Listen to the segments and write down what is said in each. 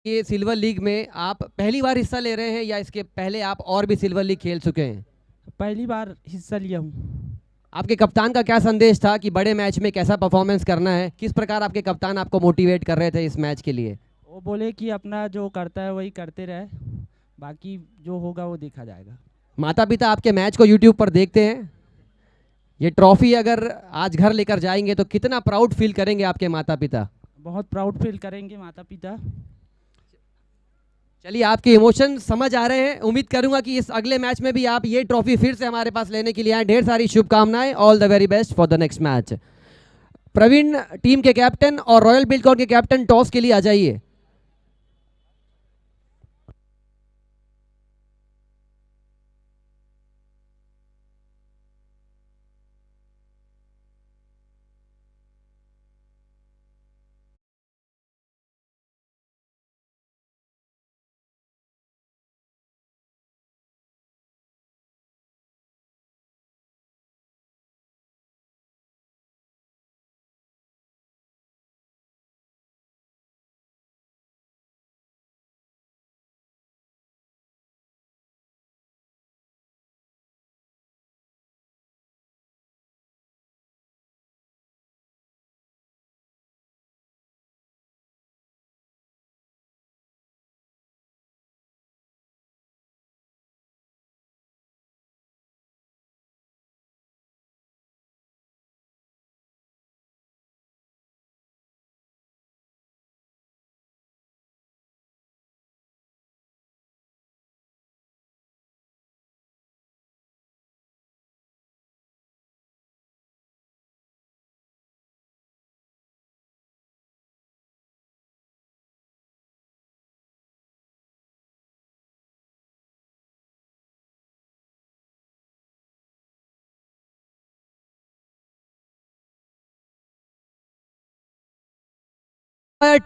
ये silver league में आप पहली बार हिस्सा ले रहे हैं या इसके पहले आप और भी सिल्वर लीग खेल चुके हैं? पहली बार हिस्सा लिया हूँ। आपके कप्तान का क्या संदेश था कि बड़े मैच में कैसा परफॉर्मेंस करना है? किस प्रकार आपके कप्तान आपको मोटिवेट कर रहे थे इस मैच के लिए? वो बोले कि अपना जो करता है वही करते रहे, बाकी जो होगा वो देखा जाएगा। माता पिता आपके मैच को यूट्यूब पर देखते हैं। ये ट्रॉफी अगर आज घर लेकर जाएंगे तो कितना प्राउड फील करेंगे आपके माता पिता? बहुत प्राउड फील करेंगे माता पिता। चलिए, आपके इमोशन समझ आ रहे हैं। उम्मीद करूंगा कि इस अगले मैच में भी आप ये ट्रॉफी फिर से हमारे पास लेने के लिए आए। ढेर सारी शुभकामनाएं। All the very best for the next match. Praveen team के कैप्टन और रॉयल बिल्डकॉन के कैप्टन टॉस के लिए आ जाइए।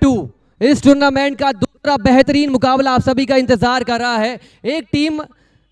टू इस टूर्नामेंट का दूसरा बेहतरीन मुकाबला आप सभी का इंतजार कर रहा है। एक टीम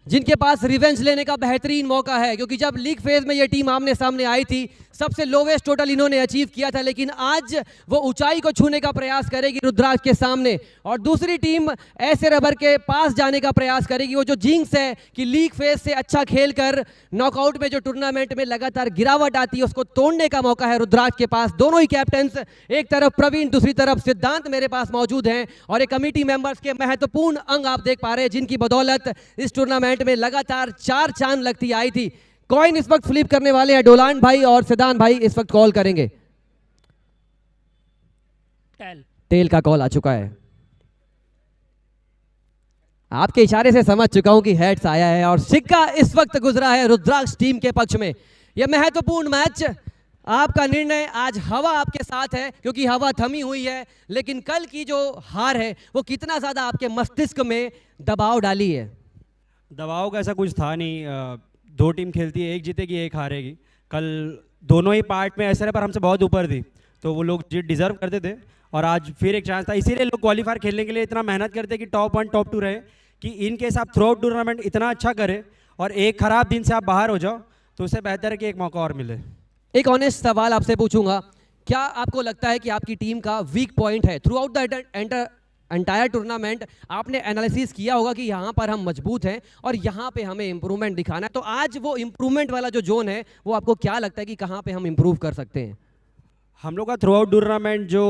जिनके पास रिवेंज लेने का बेहतरीन मौका है, क्योंकि जब लीग फेज में ये टीम आमने सामने आई थी सबसे लोवेस्ट टोटल इन्होंने अचीव किया था, लेकिन आज वो ऊंचाई को छूने का प्रयास करेगी रुद्राक्ष के सामने। और दूसरी टीम ऐसे रबर के पास जाने का प्रयास करेगी। वो जो जिंक्स है कि लीग फेज से अच्छा खेलकर नॉकआउट में जो टूर्नामेंट में लगातार गिरावट आती है उसको तोड़ने का मौका है रुद्राक्ष के पास। दोनों ही कैप्टन्स, एक तरफ प्रवीण, दूसरी तरफ सिद्धांत मेरे पास मौजूद हैं और एक कमेटी मेंबर्स के महत्वपूर्ण अंग आप देख पा रहे हैं जिनकी बदौलत इस टूर्नामेंट में लगातार 4 चांद लगती आई थी। कॉइन इस वक्त फ्लिप करने वाले हैं डोलान भाई और सिद्धांत भाई इस वक्त कॉल करेंगे। टेल का कॉल आ चुका है। आपके इशारे से समझ चुका हूं कि हेड्स आया है और सिक्का इस वक्त गुजरा है रुद्राक्ष टीम के पक्ष में। यह महत्वपूर्ण मैच, आपका निर्णय आज हवा आपके साथ है क्योंकि हवा थमी हुई है, लेकिन कल की जो हार है वो कितना ज्यादा आपके मस्तिष्क में दबाव डाली है? दबाव का ऐसा कुछ था नहीं। दो टीम खेलती है, एक जीतेगी एक हारेगी। कल दोनों ही पार्ट में ऐसा रहे पर हमसे बहुत ऊपर थी, तो वो लोग जीत डिजर्व करते थे और आज फिर एक चांस था। इसीलिए लोग क्वालिफायर खेलने के लिए इतना मेहनत करते कि टॉप 1 टॉप 2 रहे, कि इन केस आप थ्रू आउट टूर्नामेंट इतना अच्छा करें और एक खराब दिन से आप बाहर हो जाओ तो उससे बेहतर है कि एक मौका और मिले। एक ऑनेस्ट सवाल आपसे पूछूंगा, क्या आपको लगता है कि आपकी टीम का वीक पॉइंट है? Through out the entire tournament आपने एनालिसिस किया होगा कि यहाँ पर हम मजबूत हैं और यहाँ पे हमें इंप्रूवमेंट दिखाना है, तो आज वो इंप्रूवमेंट वाला जो जोन है वो आपको क्या लगता है कि कहाँ पे हम इंप्रूव कर सकते हैं? हम लोग का थ्रू आउट टूर्नामेंट जो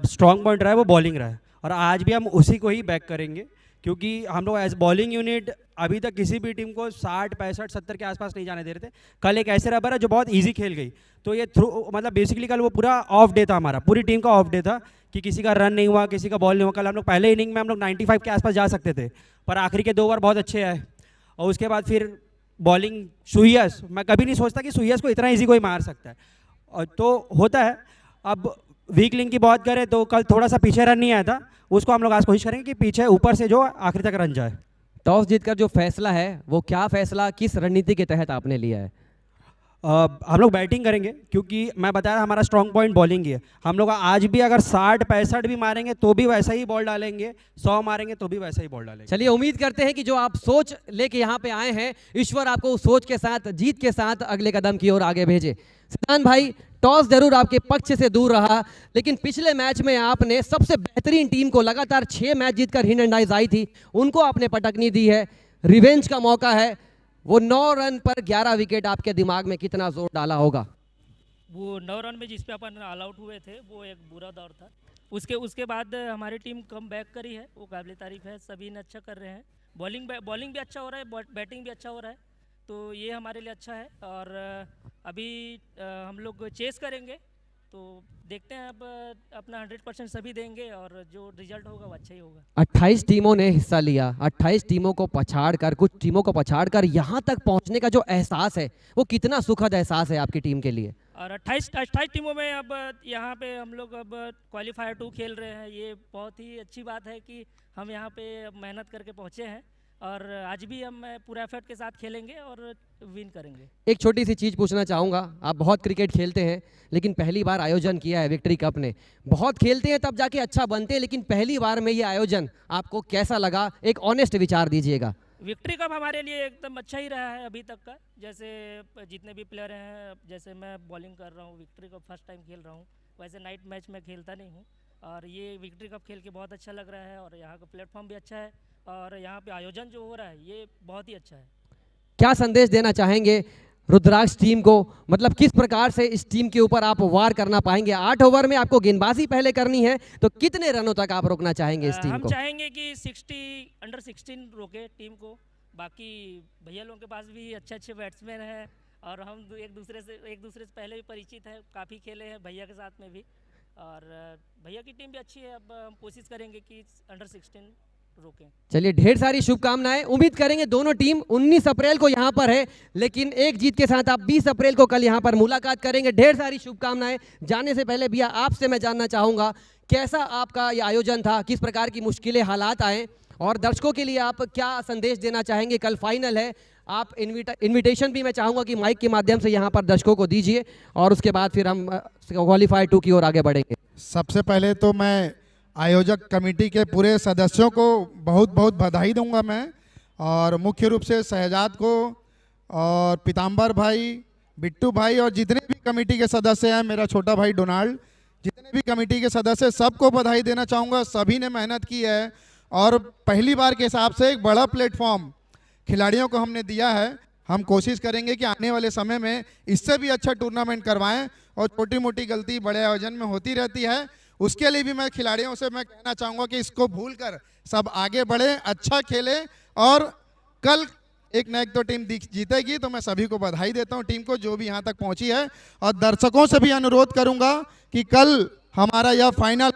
स्ट्रॉन्ग पॉइंट रहा है वो बॉलिंग रहा है और आज भी हम उसी को ही बैक करेंगे, क्योंकि हम लोग एज बॉलिंग यूनिट अभी तक किसी भी टीम को 60 65 70 के आसपास नहीं जाने दे रहे थे। कल एक ऐसे रबर है जो बहुत इजी खेल गई, तो ये थ्रू मतलब बेसिकली कल वो पूरा ऑफ डे था, हमारा पूरी टीम का ऑफ डे था कि किसी का रन नहीं हुआ, किसी का बॉल नहीं हुआ। कल हम लोग पहले इनिंग में हम लोग 95 के आसपास जा सकते थे, पर आखिरी के 2 ओवर बहुत अच्छे आए और उसके बाद फिर बॉलिंग सुयस, मैं कभी नहीं सोचता कि सुयस को इतना ईजी कोई मार सकता है, और तो होता है। अब वीक लिंक की बात करें तो कल थोड़ा सा पीछे रन नहीं आया था, उसको हम लोग आज कोशिश करेंगे कि पीछे ऊपर से जो आखिरी तक रन जाए। टॉस जीतकर जो फैसला है वो क्या फैसला, किस रणनीति के तहत आपने लिया है? हम लोग बैटिंग करेंगे क्योंकि मैं बताया हमारा स्ट्रॉन्ग पॉइंट बॉलिंग ही है। हम लोग आज भी अगर 60 65 भी मारेंगे तो भी वैसा ही बॉल डालेंगे, 100 मारेंगे तो भी वैसा ही बॉल डालेंगे। चलिए, उम्मीद करते हैं कि जो आप सोच लेके यहाँ पे आए हैं ईश्वर आपको उस सोच के साथ, जीत के साथ अगले कदम की ओर आगे भेजे। सिद्धांत भाई, टॉस जरूर आपके पक्ष से दूर रहा, लेकिन पिछले मैच में आपने सबसे बेहतरीन टीम को लगातार 6 मैच जीतकर हिंड एंड आइज आई थी, उनको आपने पटकनी दी है। रिवेंज का मौका है। वो 9 रन पर 11 विकेट, आपके दिमाग में कितना जोर डाला होगा? वो 9 रन में जिस पे अपन ऑल आउट हुए थे वो एक बुरा दौर था। उसके उसके बाद हमारी टीम कम बैक करी है, वो काबिल तारीफ़ है। सभी ने अच्छा कर रहे हैं। बॉलिंग भी अच्छा हो रहा है, बैटिंग भी अच्छा हो रहा है, तो ये हमारे लिए अच्छा है। और अभी हम लोग चेस करेंगे, तो देखते हैं। अब अपना 100% सभी देंगे और जो रिजल्ट होगा वो अच्छा ही होगा। 28 टीमों ने हिस्सा लिया, 28 टीमों को पछाड़कर, कुछ टीमों को पछाड़कर यहाँ तक पहुँचने का जो एहसास है, वो कितना सुखद एहसास है आपकी टीम के लिए? और 28 टीमों में अब यहाँ पे हम लोग अब क्वालिफायर 2 खेल रहे हैं। ये बहुत ही अच्छी बात है कि हम यहाँ पे मेहनत करके पहुँचे हैं और आज भी हम पूरा एफर्ट के साथ खेलेंगे और विन करेंगे। एक छोटी सी चीज़ पूछना चाहूँगा, आप बहुत क्रिकेट खेलते हैं, लेकिन पहली बार आयोजन किया है विक्ट्री कप ने। बहुत खेलते हैं तब जाके अच्छा बनते हैं, लेकिन पहली बार में ये आयोजन आपको कैसा लगा? एक ऑनेस्ट विचार दीजिएगा। विक्ट्री कप हमारे लिए एकदम अच्छा ही रहा है अभी तक का। जैसे जितने भी प्लेयर हैं, जैसे मैं बॉलिंग कर रहा हूँ, विक्ट्री कप फर्स्ट टाइम खेल रहा हूँ। वैसे नाइट मैच में खेलता नहीं हूँ और ये विक्ट्री कप खेल के बहुत अच्छा लग रहा है। और यहाँ का प्लेटफॉर्म भी अच्छा है और यहाँ पे आयोजन जो हो रहा है ये बहुत ही अच्छा है। क्या संदेश देना चाहेंगे रुद्राक्ष टीम को? मतलब किस प्रकार से इस टीम के ऊपर आप वार करना पाएंगे? 8 ओवर में आपको गेंदबाजी पहले करनी है, तो कितने रनों तक आप रोकना चाहेंगे इस टीम हम को? चाहेंगे कि 60 अंडर 16 रोके टीम को। बाकी भैया लोगों के पास भी अच्छे अच्छे बैट्समैन हैं और हम एक दूसरे से पहले भी परिचित हैं, काफ़ी खेले हैं भैया के साथ में भी। और भैया की टीम भी अच्छी है। अब हम कोशिश करेंगे कि अंडर 16 रोकें। चलिए, ढेर सारी शुभकामनाएं। उम्मीद करेंगे दोनों टीम 19 अप्रैल को यहाँ पर है, लेकिन एक जीत के साथ आप 20 अप्रैल को कल यहाँ पर मुलाकात करेंगे। ढेर सारी शुभकामनाएं। जाने से पहले भैया आपसे मैं जानना चाहूँगा, कैसा आपका ये आयोजन था? किस प्रकार की मुश्किलें हालात आए और दर्शकों के लिए आप क्या संदेश देना चाहेंगे? कल फाइनल है, आप इन्विटेशन भी मैं चाहूँगा कि माइक के माध्यम से यहाँ पर दर्शकों को दीजिए और उसके बाद फिर हम क्वालिफायर 2 की ओर आगे बढ़ेंगे। सबसे पहले तो मैं आयोजक कमेटी के पूरे सदस्यों को बहुत बहुत बधाई दूंगा मैं, और मुख्य रूप से शहजाद को और पीताम्बर भाई, बिट्टू भाई और जितने भी कमेटी के सदस्य हैं, मेरा छोटा भाई डोनाल्ड, जितने भी कमेटी के सदस्य, सबको बधाई देना चाहूँगा। सभी ने मेहनत की है और पहली बार के हिसाब से एक बड़ा प्लेटफॉर्म खिलाड़ियों को हमने दिया है। हम कोशिश करेंगे कि आने वाले समय में इससे भी अच्छा टूर्नामेंट करवाएं और छोटी मोटी गलती बड़े आयोजन में होती रहती है, उसके लिए भी मैं खिलाड़ियों से मैं कहना चाहूँगा कि इसको भूलकर सब आगे बढ़े, अच्छा खेले और कल एक न एक तो टीम जीतेगी। तो मैं सभी को बधाई देता हूँ, टीम को जो भी यहाँ तक पहुँची है, और दर्शकों से भी अनुरोध करूँगा कि कल हमारा यह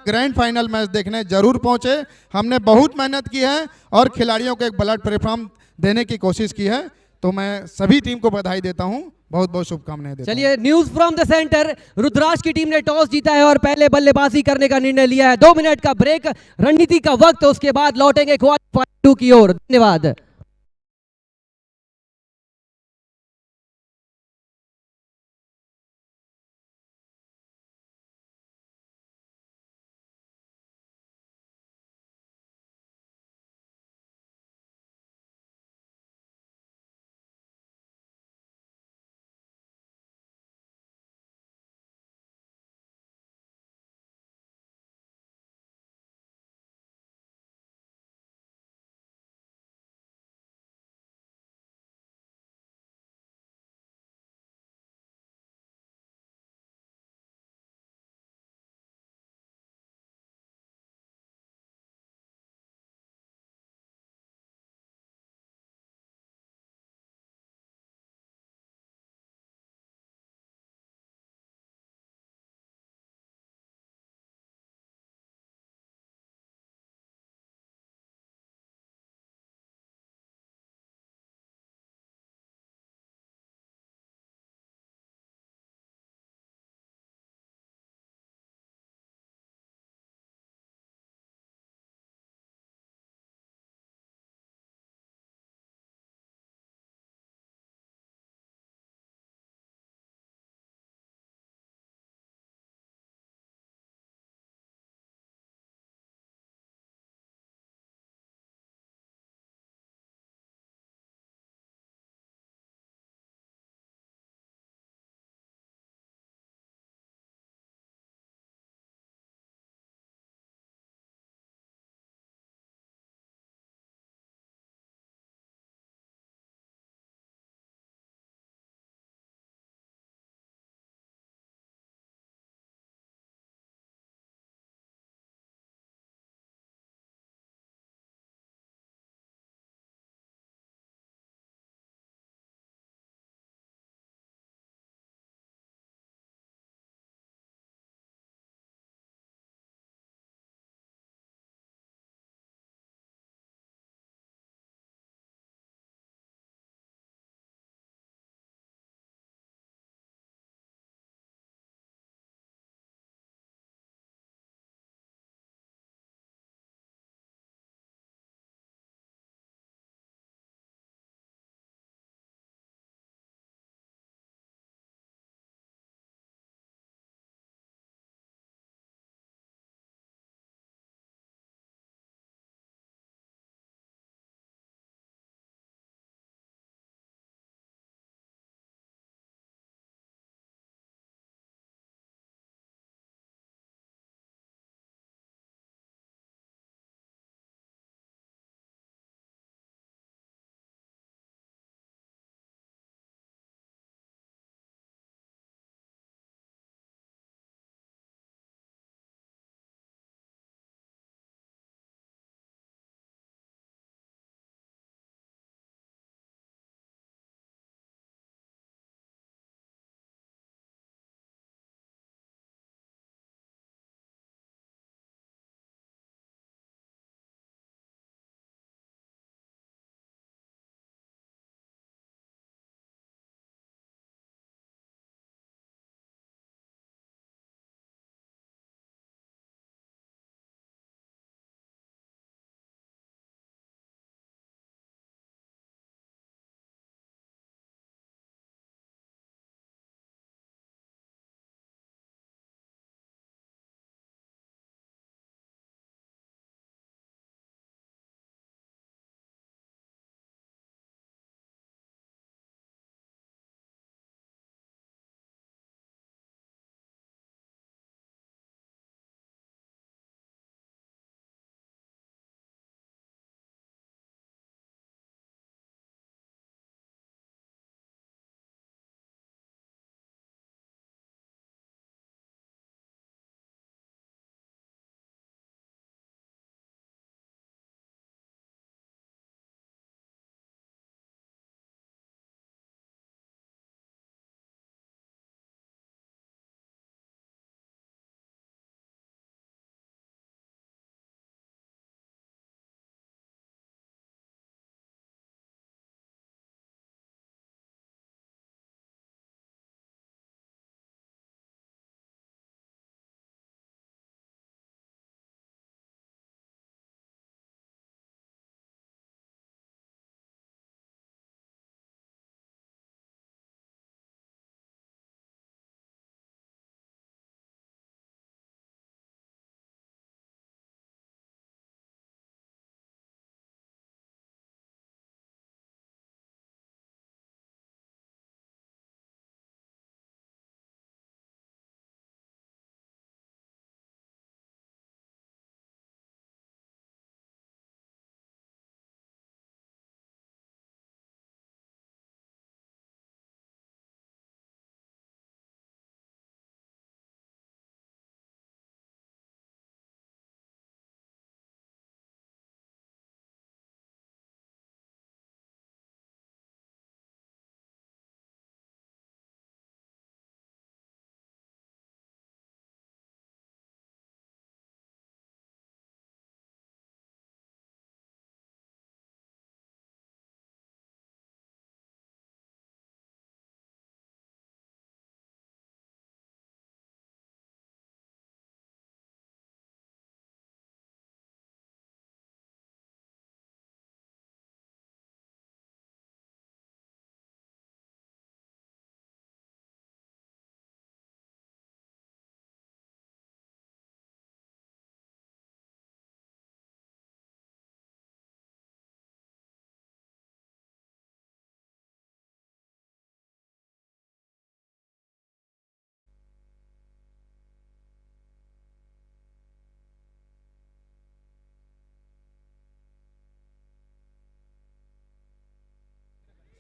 ग्रैंड फाइनल मैच देखने जरूर पहुँचे। हमने बहुत मेहनत की है और खिलाड़ियों को एक बड़ा प्लेटफॉर्म देने की कोशिश की है, तो मैं सभी टीम को बधाई देता हूं, बहुत बहुत शुभकामनाएं देता हूं। चलिए, न्यूज फ्रॉम द सेंटर, रुद्राक्ष की टीम ने टॉस जीता है और पहले बल्लेबाजी करने का निर्णय लिया है। 2 मिनट का ब्रेक, रणनीति का वक्त, उसके बाद लौटेंगे क्वालिफायर 2 की ओर। धन्यवाद।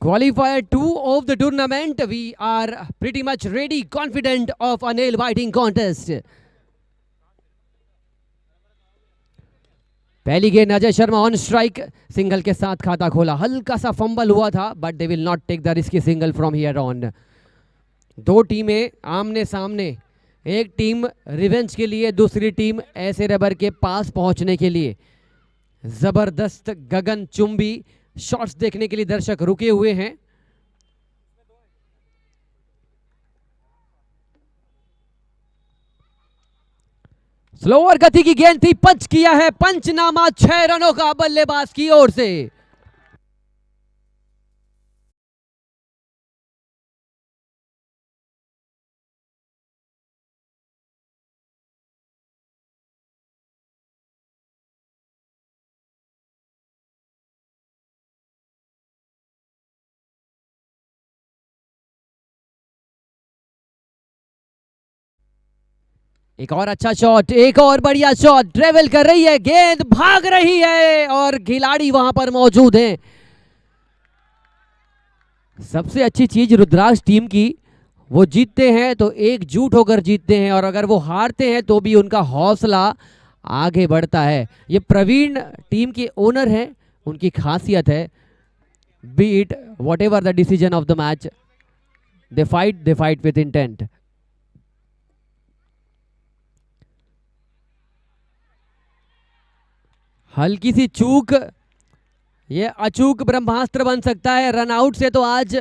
Qualifier 2 of the tournament. We are pretty much ready, confident of a nail biting contest. पहली गेंद Ajay Sharma on strike, single के साथ खाता खोला. हल्का सा फंबल हुआ था, but they will not take the risky single from here on. दो टीमें आमने सामने, एक टीम रिवेंज के लिए, दूसरी टीम ऐसे रबर के पास पहुंचने के लिए. जबरदस्त गगन चुंबी शॉट्स देखने के लिए दर्शक रुके हुए हैं. स्लोअर गति की गेंद थी, पंच किया है पंचनामा 6 रनों का बल्लेबाज की ओर से. एक और अच्छा शॉट, एक और बढ़िया शॉट. ट्रेवल कर रही है गेंद, भाग रही है और खिलाड़ी वहां पर मौजूद हैं. सबसे अच्छी चीज रुद्राक्ष टीम की, वो जीतते हैं तो एकजुट होकर जीतते हैं, और अगर वो हारते हैं तो भी उनका हौसला आगे बढ़ता है. ये प्रवीण टीम के ओनर हैं, उनकी खासियत है. B it what ever the decision of the match, they fight with intent. हल्की सी चूक, ये अचूक ब्रह्मास्त्र बन सकता है. रन आउट से तो आज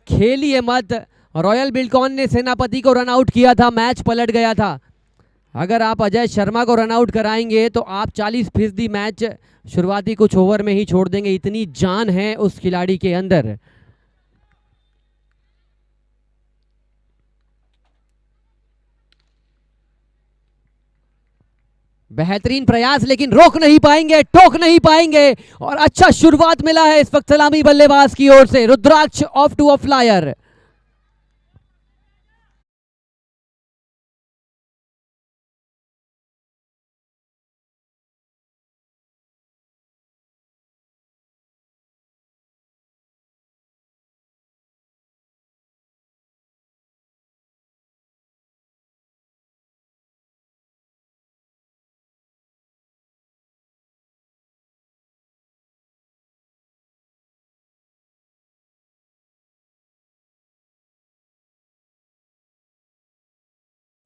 खेलिए मत. रॉयल बिल्कॉन ने सेनापति को रन आउट किया था, मैच पलट गया था. अगर आप अजय शर्मा को रन आउट कराएंगे तो आप 40% मैच शुरुआती कुछ ओवर में ही छोड़ देंगे. इतनी जान है उस खिलाड़ी के अंदर. बेहतरीन प्रयास, लेकिन रोक नहीं पाएंगे, टोक नहीं पाएंगे. और अच्छा शुरुआत मिला है इस वक्त सलामी बल्लेबाज की ओर से. रुद्राक्ष ऑफ टू अ फ्लायर.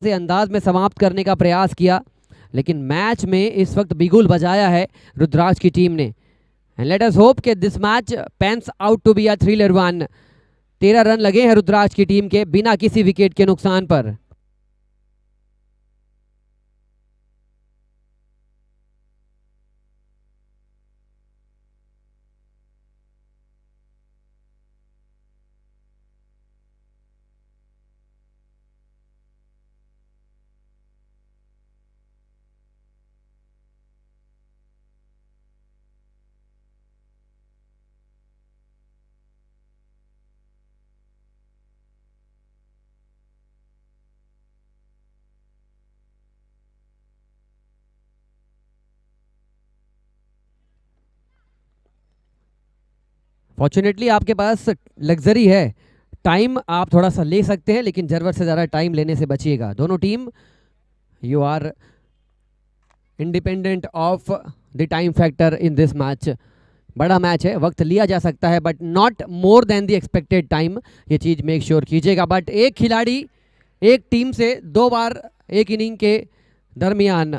से अंदाज में समाप्त करने का प्रयास किया, लेकिन मैच में इस वक्त बिगुल बजाया है रुद्राक्ष की टीम ने. एंड लेट अस होप कि this match pans out to be a thriller one. 13 run लगे हैं रुद्राक्ष की टीम के बिना किसी विकेट के नुकसान पर. फॉर्चुनेटली आपके पास लग्जरी है, टाइम आप थोड़ा सा ले सकते हैं, लेकिन जरूरत से ज़्यादा टाइम लेने से बचिएगा. दोनों team you are independent of the time factor in this match. बड़ा मैच है, वक्त लिया जा सकता है, but not more than the expected time. ये चीज़ मेक श्योर कीजिएगा. बट एक खिलाड़ी एक टीम से 2 बार एक इनिंग के दरमियान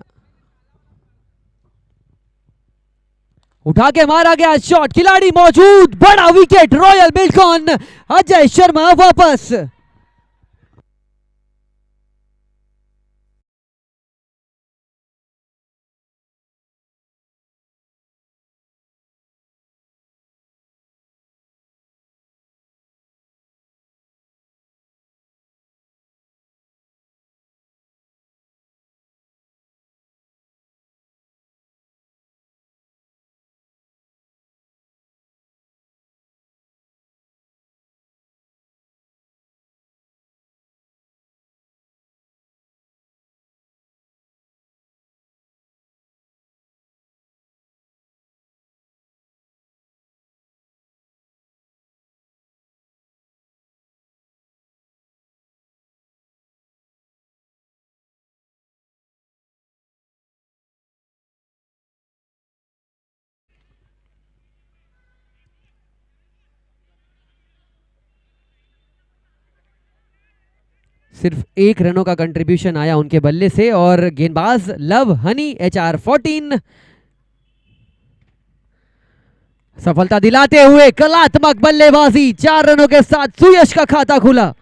उठा के मारा गया शॉट, खिलाड़ी मौजूद, बड़ा विकेट. रॉयल बिल्कॉन, अजय शर्मा वापस. सिर्फ 1 रनों का कंट्रीब्यूशन आया उनके बल्ले से और गेंदबाज लव हनी HR14 सफलता दिलाते हुए कलात्मक बल्लेबाजी, 4 रनों के साथ सुयश का खाता खुला।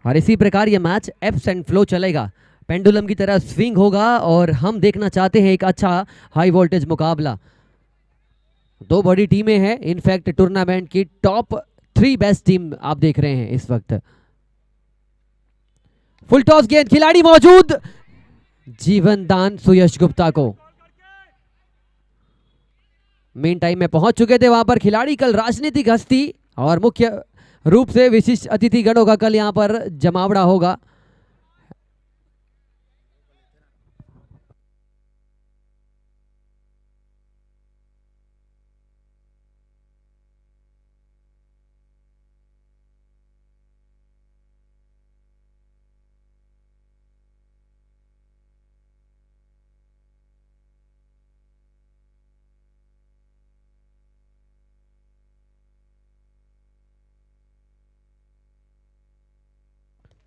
और इसी प्रकार ये मैच एप्स एंड फ्लो चलेगा, पेंडुलम की तरह स्विंग होगा और हम देखना चाहते हैं एक अच्छा हाई वोल्टेज मुकाबला। 2 बड़ी टीमें हैं, इनफैक्ट टूर्नामेंट की टॉप 3 बेस्ट टीम आप देख रहे हैं इस वक्त। फुल टॉस गेंद, खिलाड़ी मौजूद, जीवन दान सुयश गुप्ता को। मेन टाइम में पहुंच चुके थे वहां पर खिलाड़ी, कल राजनीतिक हस्ती और मुख्य रूप से विशिष्ट अतिथि गणों का कल यहां पर जमावड़ा होगा।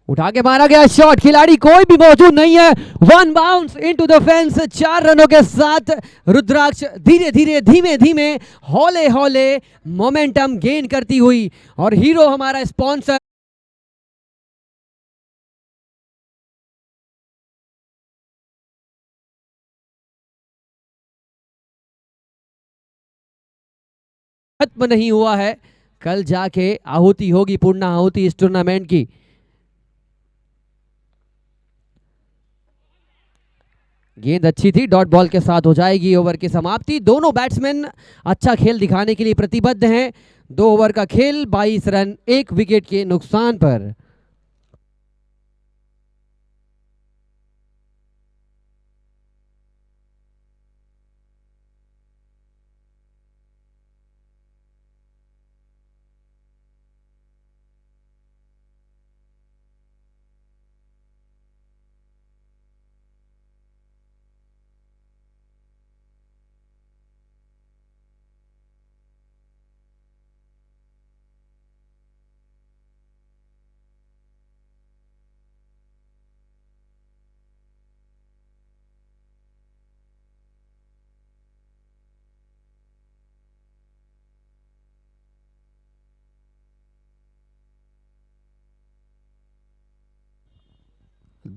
उठा के मारा गया शॉट, खिलाड़ी कोई भी मौजूद नहीं है, 1 बाउंस इनटू द फेंस। 4 रनों के साथ रुद्राक्ष धीरे धीरे धीमे धीमे हौले हौले मोमेंटम गेन करती हुई और हीरो हमारा स्पॉन्सर खत्म नहीं हुआ है, कल जाके आहुति होगी, पूर्ण आहुति इस टूर्नामेंट की। गेंद अच्छी थी, डॉट बॉल के साथ हो जाएगी ओवर की समाप्ति। दोनों बैट्समैन अच्छा खेल दिखाने के लिए प्रतिबद्ध हैं। 2 ओवर का खेल, 22 रन 1 विकेट के नुकसान पर।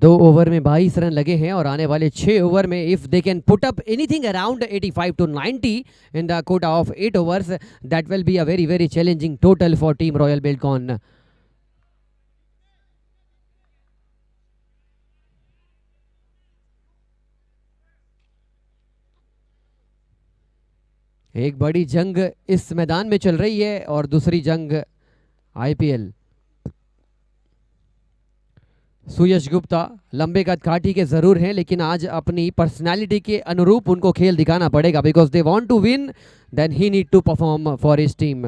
दो ओवर में 22 रन लगे हैं और आने वाले 6 ओवर में if they can put up anything around 85 to 90 in the Kota of 8 overs, that will be a very very challenging total for team royal Buildcon. एक बड़ी जंग इस मैदान में चल रही है और दूसरी जंग IPL। सुयश गुप्ता लंबे कद काठी के जरूर हैं, लेकिन आज अपनी पर्सनालिटी के अनुरूप उनको खेल दिखाना पड़ेगा, because they want to win, then he need to perform for his team.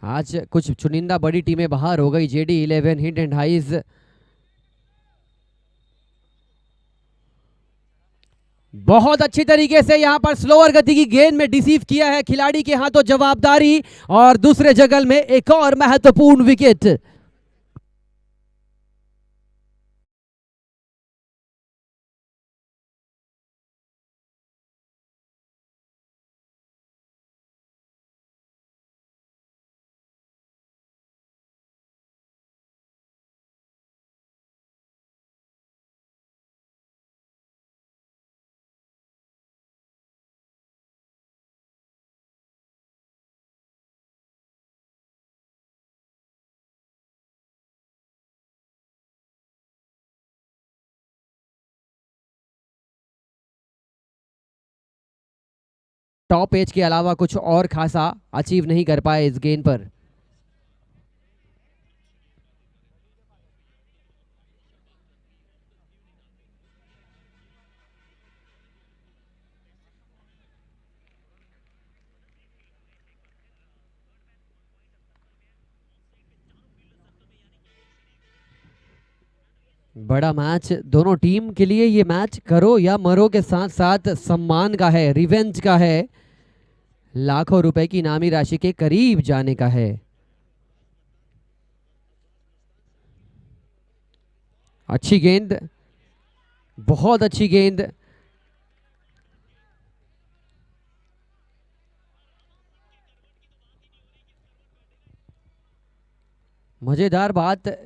आज कुछ चुनिंदा बड़ी टीमें बाहर हो गई, JD11, हिट एंड हाइज। बहुत अच्छी तरीके से यहां पर स्लोअर गति की गेंद में डिसीव किया है खिलाड़ी के हाथों जवाबदारी, और दूसरे जगल में एक और महत्वपूर्ण विकेट। टॉप एज के अलावा कुछ और खासा अचीव नहीं कर पाए इस गेंद पर। बड़ा मैच दोनों टीम के लिए, ये मैच करो या मरो के साथ साथ सम्मान का है, रिवेंज का है, लाखों रुपए की इनामी राशि के करीब जाने का है। अच्छी गेंद, बहुत अच्छी गेंद। मजेदार बात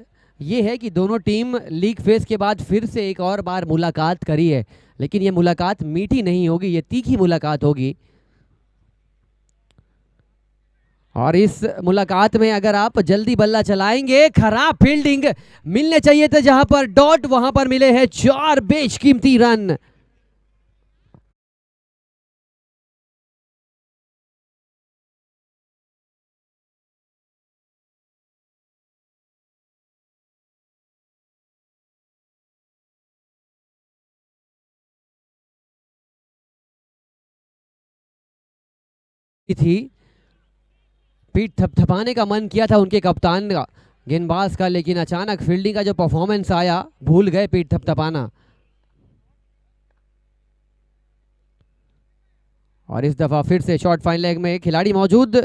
ये है कि दोनों टीम लीग फेज के बाद फिर से एक और बार मुलाकात करी है, लेकिन ये मुलाकात मीठी नहीं होगी, ये तीखी मुलाकात होगी। और इस मुलाकात में अगर आप जल्दी बल्ला चलाएंगे, खराब फील्डिंग मिलने चाहिए थे, जहां पर डॉट वहां पर मिले हैं 4 बेशकीमती रन। थी पीठ थपथपाने का मन किया था उनके कप्तान का, गेंदबाज का, लेकिन अचानक फील्डिंग का जो परफॉर्मेंस आया, भूल गए पीठ थपथपाना। और इस दफा फिर से शॉर्ट फाइन लेग में खिलाड़ी मौजूद।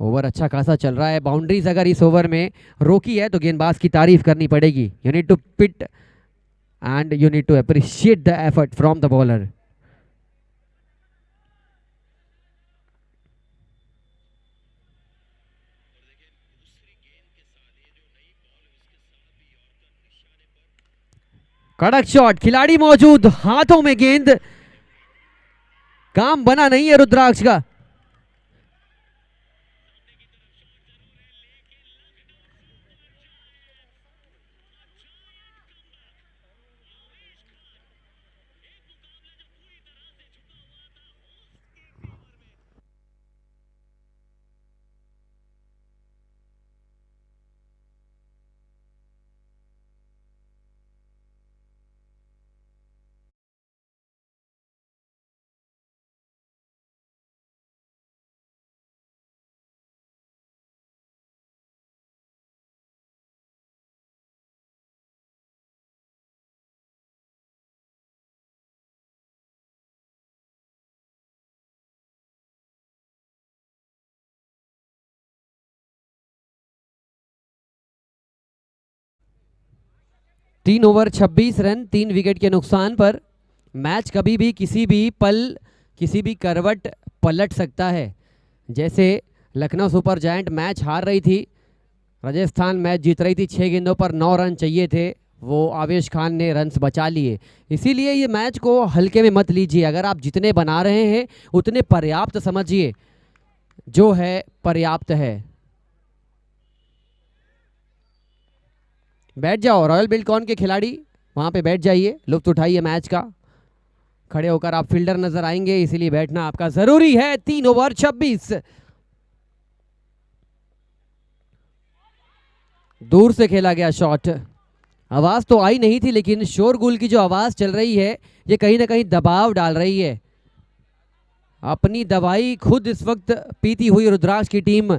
ओवर अच्छा खासा चल रहा है, बाउंड्रीज अगर इस ओवर में रोकी है तो गेंदबाज की तारीफ करनी पड़ेगी। You need to pit and you need to appreciate the effort from the bowler. कड़क शॉट, खिलाड़ी मौजूद, हाथों में गेंद, काम बना नहीं है रुद्राक्ष का। तीन ओवर 26 रन, 3 विकेट के नुकसान पर मैच कभी भी किसी भी पल, किसी भी करवट पलट सकता है। जैसे लखनऊ सुपर जायंट मैच हार रही थी, राजस्थान मैच जीत रही थी, 6 गेंदों पर 9 रन चाहिए थे, वो आवेश खान ने रन्स बचा लिए। इसीलिए ये मैच को हल्के में मत लीजिए, अगर आप जितने बना रहे हैं उतने पर्याप्त समझिए, जो है पर्याप्त है। बैठ जाओ, रॉयल बिल्डकॉन के खिलाड़ी वहां पे बैठ जाइए, लुत्फ उठाइए मैच का। खड़े होकर आप फील्डर नजर आएंगे, इसीलिए बैठना आपका जरूरी है। 3 ओवर 26, दूर से खेला गया शॉट, आवाज तो आई नहीं थी, लेकिन शोरगुल की जो आवाज चल रही है ये कहीं ना कहीं दबाव डाल रही है। अपनी दवाई खुद इस वक्त पीती हुई रुद्राक्ष की टीम,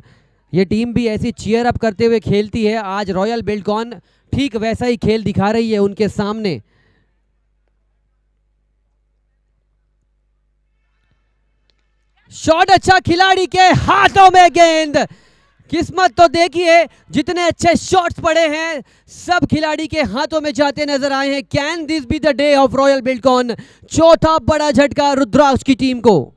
ये टीम भी ऐसी चीयर अप करते हुए खेलती है। आज रॉयल बिल्डकॉन ठीक वैसा ही खेल दिखा रही है उनके सामने। शॉट अच्छा, खिलाड़ी के हाथों में गेंद। किस्मत तो देखिए, जितने अच्छे शॉट्स पड़े हैं सब खिलाड़ी के हाथों में जाते नजर आए हैं। Can this be the day of royal Buildcon? चौथा बड़ा झटका रुद्राक्ष की टीम को।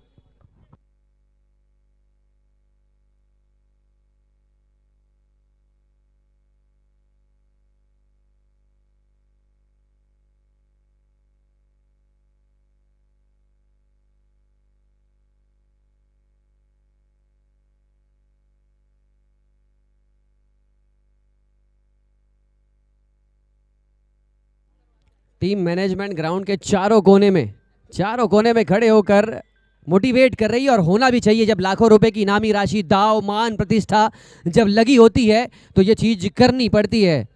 टीम मैनेजमेंट ग्राउंड के चारों कोने में चारों कोने में खड़े होकर मोटिवेट कर रही है, और होना भी चाहिए। जब लाखों रुपए की इनामी राशि, दाव, मान, प्रतिष्ठा जब लगी होती है तो ये चीज करनी पड़ती है।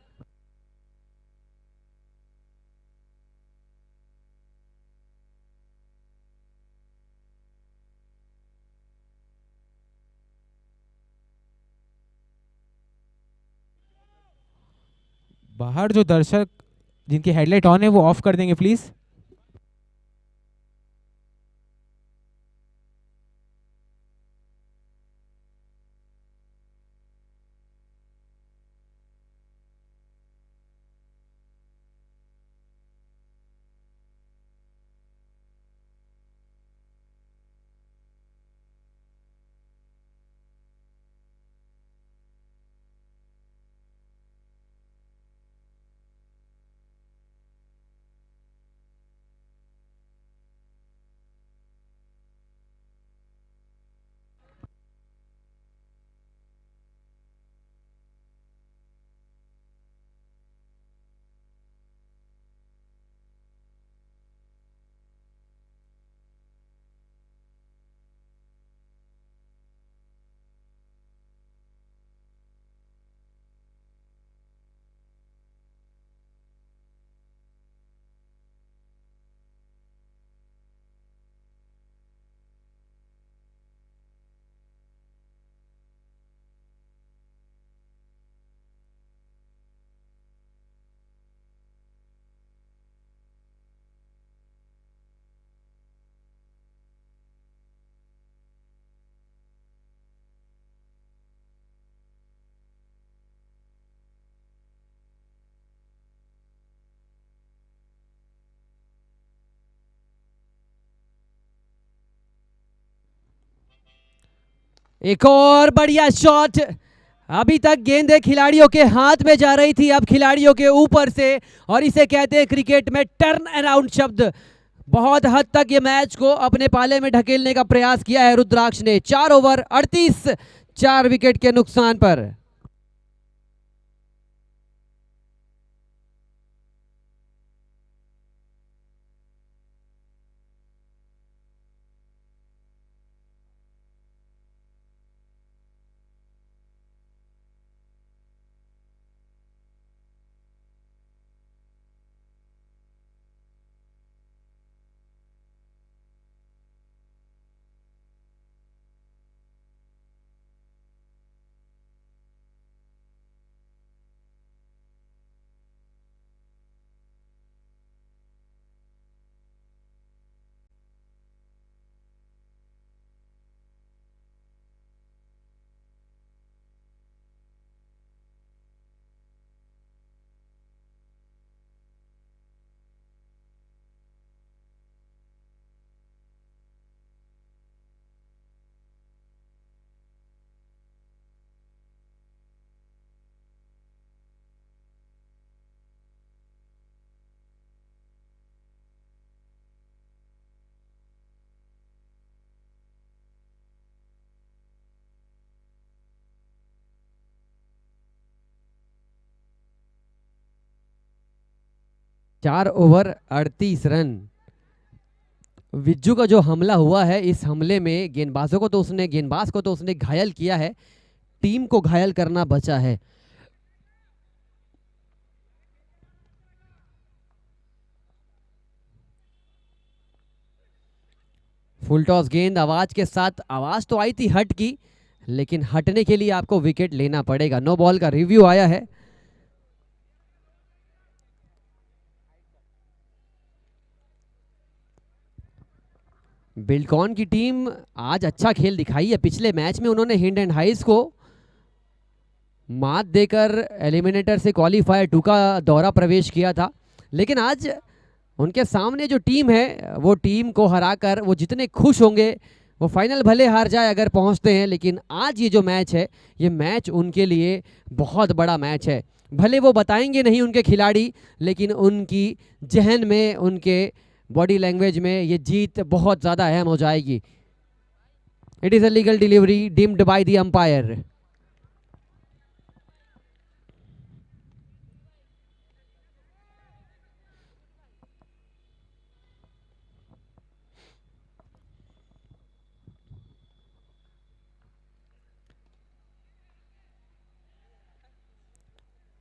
बाहर जो दर्शक जिनकी हेडलाइट ऑन है वो ऑफ कर देंगे प्लीज। एक और बढ़िया शॉट। अभी तक गेंदें खिलाड़ियों के हाथ में जा रही थी, अब खिलाड़ियों के ऊपर से, और इसे कहते हैं क्रिकेट में टर्न अराउंड शब्द। बहुत हद तक ये मैच को अपने पाले में ढकेलने का प्रयास किया है रुद्राक्ष ने। 4 ओवर 38, 4 विकेट के नुकसान पर। चार ओवर 38 रन। विज्जू का जो हमला हुआ है, इस हमले में गेंदबाज को तो उसने घायल किया है, टीम को घायल करना बचा है। फुल टॉस गेंद आवाज के साथ, आवाज तो आई थी हट की, लेकिन हटने के लिए आपको विकेट लेना पड़ेगा। नो बॉल का रिव्यू आया है। बिल्डकॉन की टीम आज अच्छा खेल दिखाई है। पिछले मैच में उन्होंने हिंड एंड हाइस को मात देकर एलिमिनेटर से क्वालिफायर 2 का दौरा प्रवेश किया था, लेकिन आज उनके सामने जो टीम है वो टीम को हराकर वो जितने खुश होंगे, वो फाइनल भले हार जाए अगर पहुंचते हैं, लेकिन आज ये जो मैच है, ये मैच उनके लिए बहुत बड़ा मैच है। भले वो बताएंगे नहीं उनके खिलाड़ी, लेकिन उनकी जहन में, उनके बॉडी लैंग्वेज में ये जीत बहुत ज़्यादा अहम हो जाएगी। It is a legal delivery deemed by the umpire.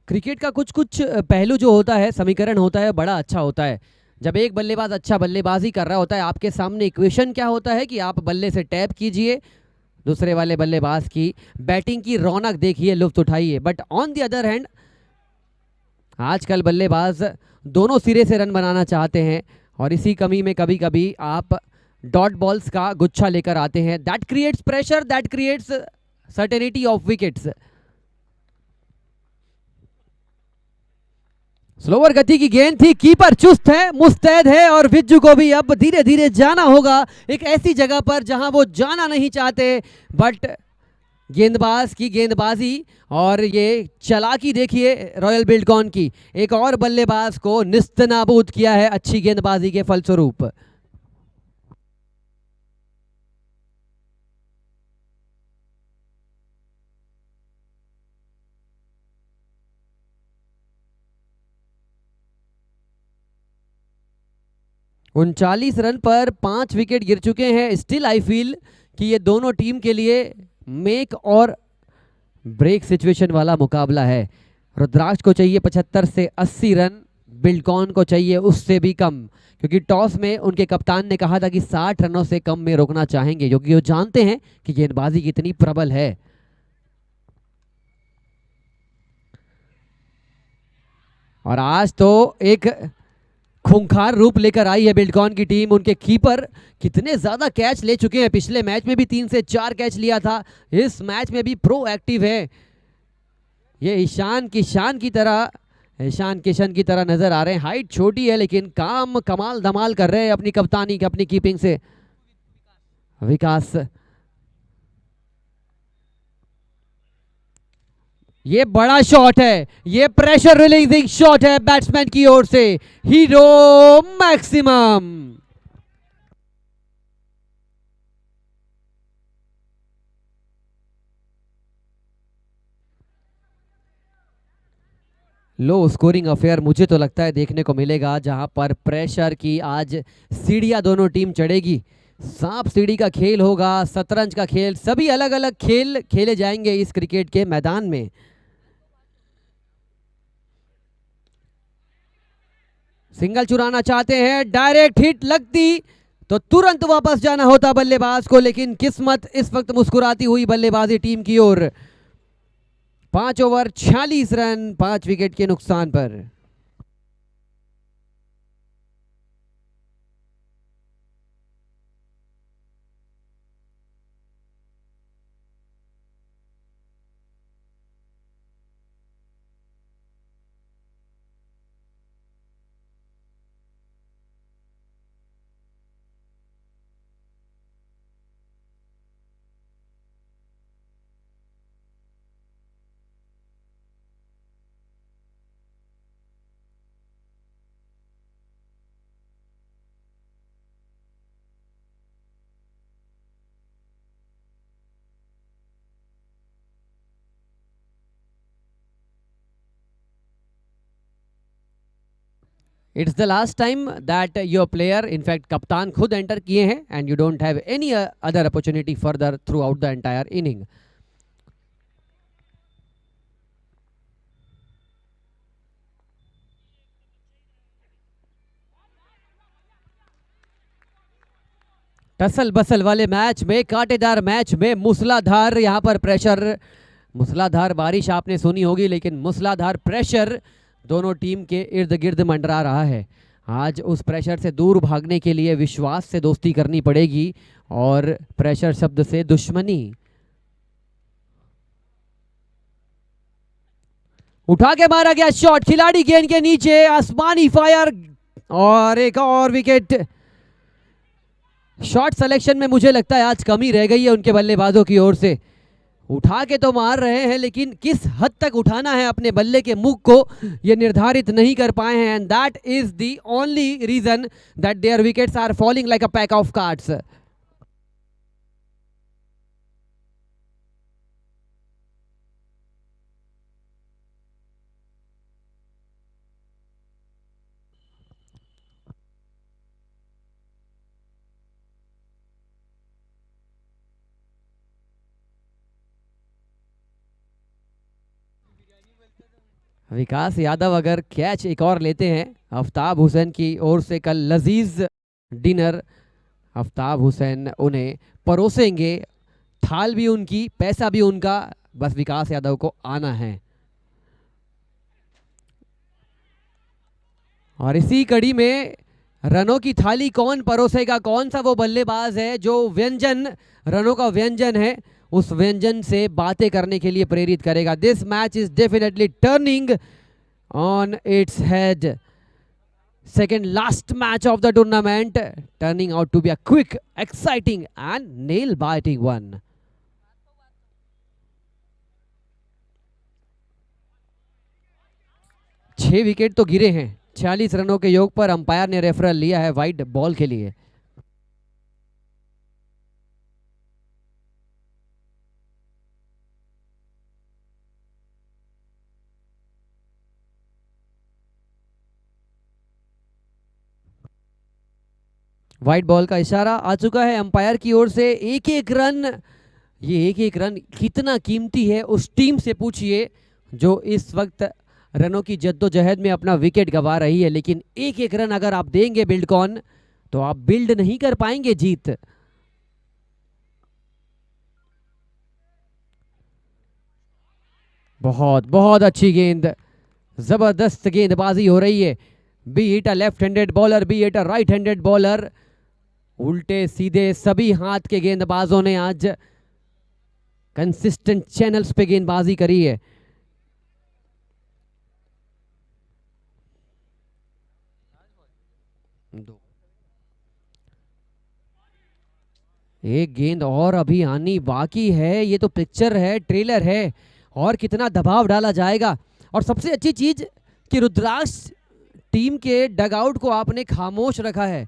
Cricket का कुछ कुछ पहलू जो होता है, समीकरण होता है, बड़ा अच्छा होता है। जब एक बल्लेबाज अच्छा बल्लेबाजी कर रहा होता है, आपके सामने इक्वेशन क्या होता है कि आप बल्ले से टैप कीजिए, दूसरे वाले बल्लेबाज की बैटिंग की रौनक देखिए, लुत्फ उठाइए। But on the other hand आजकल बल्लेबाज दोनों सिरे से रन बनाना चाहते हैं और इसी कमी में कभी कभी आप डॉट बॉल्स का गुच्छा लेकर आते हैं। That creates pressure, that creates certainty of wickets. Slower गति की गेंद थी, कीपर चुस्त है, मुस्तैद है और विज्जू को भी अब धीरे धीरे जाना होगा एक ऐसी जगह पर जहां वो जाना नहीं चाहते। बट गेंदबाज की गेंदबाजी और ये चालाकी देखिए रॉयल बिल्डकॉन की, एक और बल्लेबाज को निस्तनाबूद किया है अच्छी गेंदबाजी के फलस्वरूप। उनचालीस रन पर 5 विकेट गिर चुके हैं। स्टिल आई फील कि ये दोनों टीम के लिए मेक और ब्रेक सिचुएशन वाला मुकाबला है। रुद्राक्ष को चाहिए 75 से 80 रन, बिल्डकॉन को चाहिए उससे भी कम, क्योंकि टॉस में उनके कप्तान ने कहा था कि 60 रनों से कम में रोकना चाहेंगे, क्योंकि वो जानते हैं कि गेंदबाजी कितनी प्रबल है। और आज तो एक खूंखार रूप लेकर आई है बिल्डकॉन की टीम। उनके कीपर कितने ज्यादा कैच ले चुके हैं, पिछले मैच में भी 3 से 4 कैच लिया था, इस मैच में भी प्रो एक्टिव है। ये ईशान किशन की तरह नजर आ रहे हैं। हाइट छोटी है लेकिन काम कमाल धमाल कर रहे हैं अपनी कप्तानी की, अपनी कीपिंग से। विकास, ये बड़ा शॉट है, ये प्रेशर रिलीजिंग शॉट है बैट्समैन की ओर से, hero maximum. Low scoring affair मुझे तो लगता है देखने को मिलेगा, जहां पर प्रेशर की आज सीढ़ियां दोनों टीम चढ़ेगी। सांप सीढ़ी का खेल होगा, शतरंज का खेल, सभी अलग अलग खेल खेले जाएंगे इस क्रिकेट के मैदान में। सिंगल चुराना चाहते हैं, डायरेक्ट हिट लगती तो तुरंत वापस जाना होता बल्लेबाज को, लेकिन किस्मत इस वक्त मुस्कुराती हुई बल्लेबाजी टीम की ओर। 5 ओवर 46 रन 5 विकेट के नुकसान पर। It's the last time that your player, in fact कप्तान खुद एंटर किए हैं, and you don't have any other opportunity further throughout the entire inning. टसल बसल वाले मैच में, कांटेदार मैच में मूसलाधार यहां पर प्रेशर, मूसलाधार बारिश आपने सुनी होगी, लेकिन मूसलाधार प्रेशर दोनों टीम के इर्द गिर्द मंडरा रहा है। आज उस प्रेशर से दूर भागने के लिए विश्वास से दोस्ती करनी पड़ेगी और प्रेशर शब्द से दुश्मनी। उठा के मारा गया शॉट, खिलाड़ी गेंद के नीचे, आसमानी फायर और एक और विकेट। शॉट सिलेक्शन में मुझे लगता है आज कमी रह गई है उनके बल्लेबाजों की ओर से। उठा के तो मार रहे हैं, लेकिन किस हद तक उठाना है अपने बल्ले के मुख को, ये निर्धारित नहीं कर पाए हैं, and that is the only reason that their wickets are falling like a pack of cards. Vikas Yadav अगर कैच एक और लेते हैं आफ्ताब हुसैन की ओर से, कल लजीज डिनर आफ्ताब हुसैन उन्हें परोसेंगे, थाल भी उनकी, पैसा भी उनका, बस विकास यादव को आना है। और इसी कड़ी में रनों की थाली कौन परोसेगा, कौन सा वो बल्लेबाज है जो व्यंजन, रनों का व्यंजन है, उस व्यंजन से बातें करने के लिए प्रेरित करेगा। This match is definitely turning on its head. Second last match of the tournament, turning out to be a quick, exciting and nail-biting one. छह विकेट तो गिरे हैं 46 रनों के योग पर। अंपायर ने रेफरल लिया है वाइड बॉल के लिए। वाइट बॉल का इशारा आ चुका है अंपायर की ओर से। एक एक रन, ये एक एक रन कितना कीमती है उस टीम से पूछिए जो इस वक्त रनों की जद्दोजहद में अपना विकेट गंवा रही है। लेकिन एक एक रन अगर आप देंगे बिल्डकॉन तो आप बिल्ड नहीं कर पाएंगे जीत। बहुत बहुत अच्छी गेंद, जबरदस्त गेंदबाजी हो रही है। B it a left handed bowler, B it a right handed bowler, उल्टे सीधे सभी हाथ के गेंदबाजों ने आज कंसिस्टेंट चैनल्स पे गेंदबाजी करी है। एक गेंद और अभी आनी बाकी है। ये तो पिक्चर है, ट्रेलर है, और कितना दबाव डाला जाएगा। और सबसे अच्छी चीज कि रुद्राक्ष टीम के डगआउट को आपने खामोश रखा है।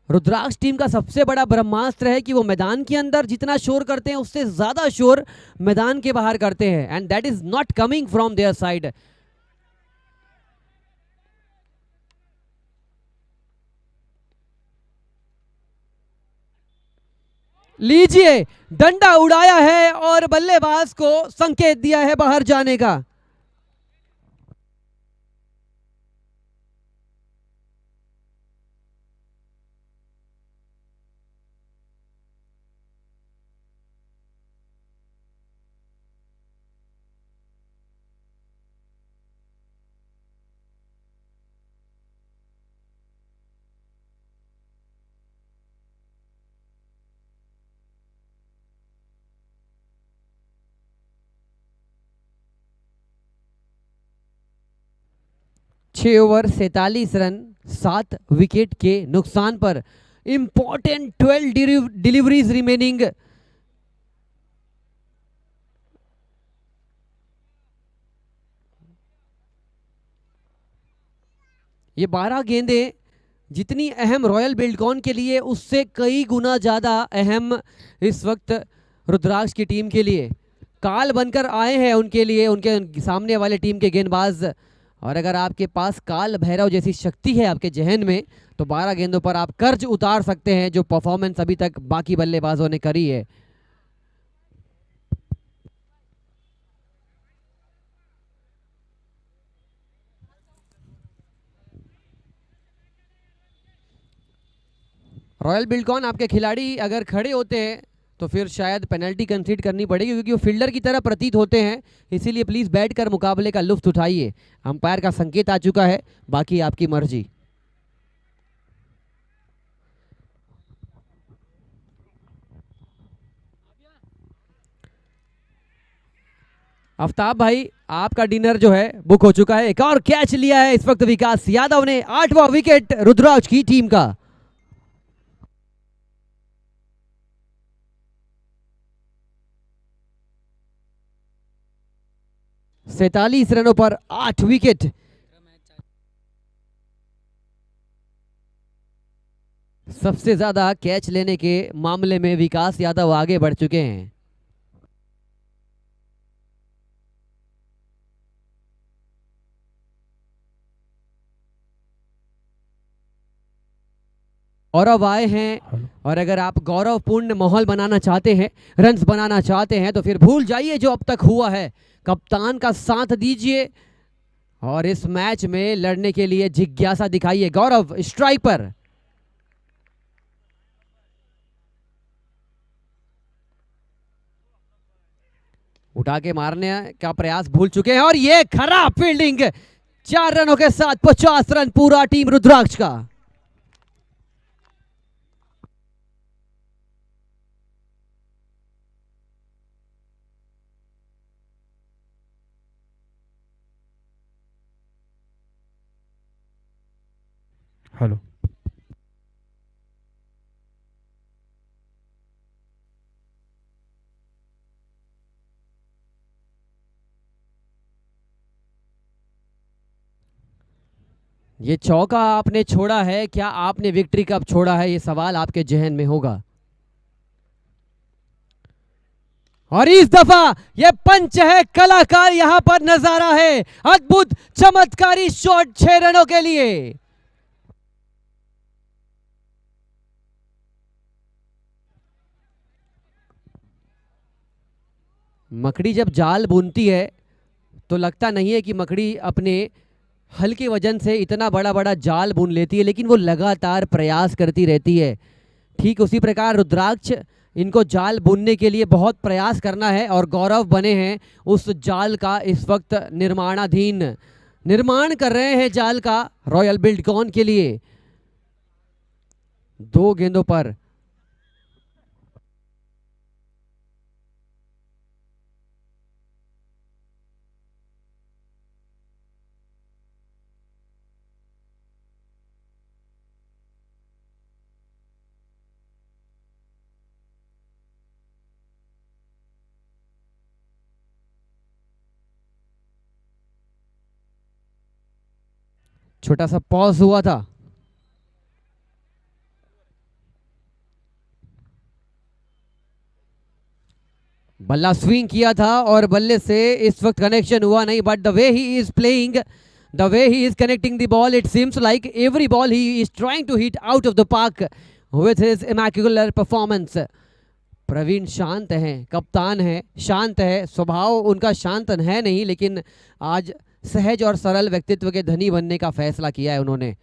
रुद्राक्ष टीम का सबसे बड़ा ब्रह्मास्त्र है कि वो मैदान के अंदर जितना शोर करते हैं उससे ज्यादा शोर मैदान के बाहर करते हैं, and that is not coming from their side. लीजिए, डंडा उड़ाया है और बल्लेबाज को संकेत दिया है बाहर जाने का। छह ओवर 47 रन 7 विकेट के नुकसान पर। Important 12 deliveries remaining. ये 12 गेंदें जितनी अहम रॉयल बिल्डकॉन के लिए उससे कई गुना ज्यादा अहम इस वक्त रुद्राक्ष की टीम के लिए। काल बनकर आए हैं उनके लिए उनके सामने वाले टीम के गेंदबाज। और अगर आपके पास काल भैरव जैसी शक्ति है आपके जहन में तो 12 गेंदों पर आप कर्ज उतार सकते हैं जो परफॉर्मेंस अभी तक बाकी बल्लेबाजों ने करी है। रॉयल बिल्डकॉन आपके खिलाड़ी अगर खड़े होते हैं तो फिर शायद पेनल्टी कंसीड करनी पड़ेगी क्योंकि वो फील्डर की तरह प्रतीत होते हैं। इसीलिए प्लीज बैठकर मुकाबले का लुत्फ उठाइए। अंपायर का संकेत आ चुका है, बाकी आपकी मर्जी। आफ्ताब भाई, आपका डिनर जो है बुक हो चुका है। एक और कैच लिया है इस वक्त विकास यादव ने, 8वां विकेट रुद्राक्ष की टीम का। सैतालीस रनों पर 8 विकेट। सबसे ज्यादा कैच लेने के मामले में विकास यादव आगे बढ़ चुके हैं। गौरव आए हैं और अगर आप गौरवपूर्ण माहौल बनाना चाहते हैं, रन्स बनाना चाहते हैं तो फिर भूल जाइए जो अब तक हुआ है। कप्तान का साथ दीजिए, और इस मैच में लड़ने के लिए जिज्ञासा दिखाइए गौरव स्ट्राइक पर। उठा के मारने का प्रयास भूल चुके हैं और ये खराब फील्डिंग। 4 रनों के साथ 50 रन पूरा टीम रुद्राक्ष का। हेलो। ये चौका आपने छोड़ा है, क्या आपने विक्ट्री कप छोड़ा है, ये सवाल आपके जहन में होगा। और इस दफा ये पंच है, कलाकार यहां पर नजारा है। अद्भुत चमत्कारी शॉट 6 रनों के लिए। मकड़ी जब जाल बुनती है तो लगता नहीं है कि मकड़ी अपने हल्के वजन से इतना बड़ा बड़ा जाल बुन लेती है, लेकिन वो लगातार प्रयास करती रहती है। ठीक उसी प्रकार रुद्राक्ष, इनको जाल बुनने के लिए बहुत प्रयास करना है और गौरव बने हैं उस जाल का। इस वक्त निर्माण कर रहे हैं जाल का रॉयल बिल्डकॉन के लिए। 2 गेंदों पर छोटा सा पॉज हुआ था। बल्ला स्विंग किया था और बल्ले से इस वक्त कनेक्शन हुआ नहीं, but the way he is playing, the way he is connecting the ball, it seems like every ball he is trying to hit out of the park with his immaculate performance. Praveen शांत हैं, कप्तान है, शांत है, स्वभाव उनका शांत है नहीं, लेकिन आज सहज और सरल व्यक्तित्व के धनी बनने का फैसला किया है उन्होंने।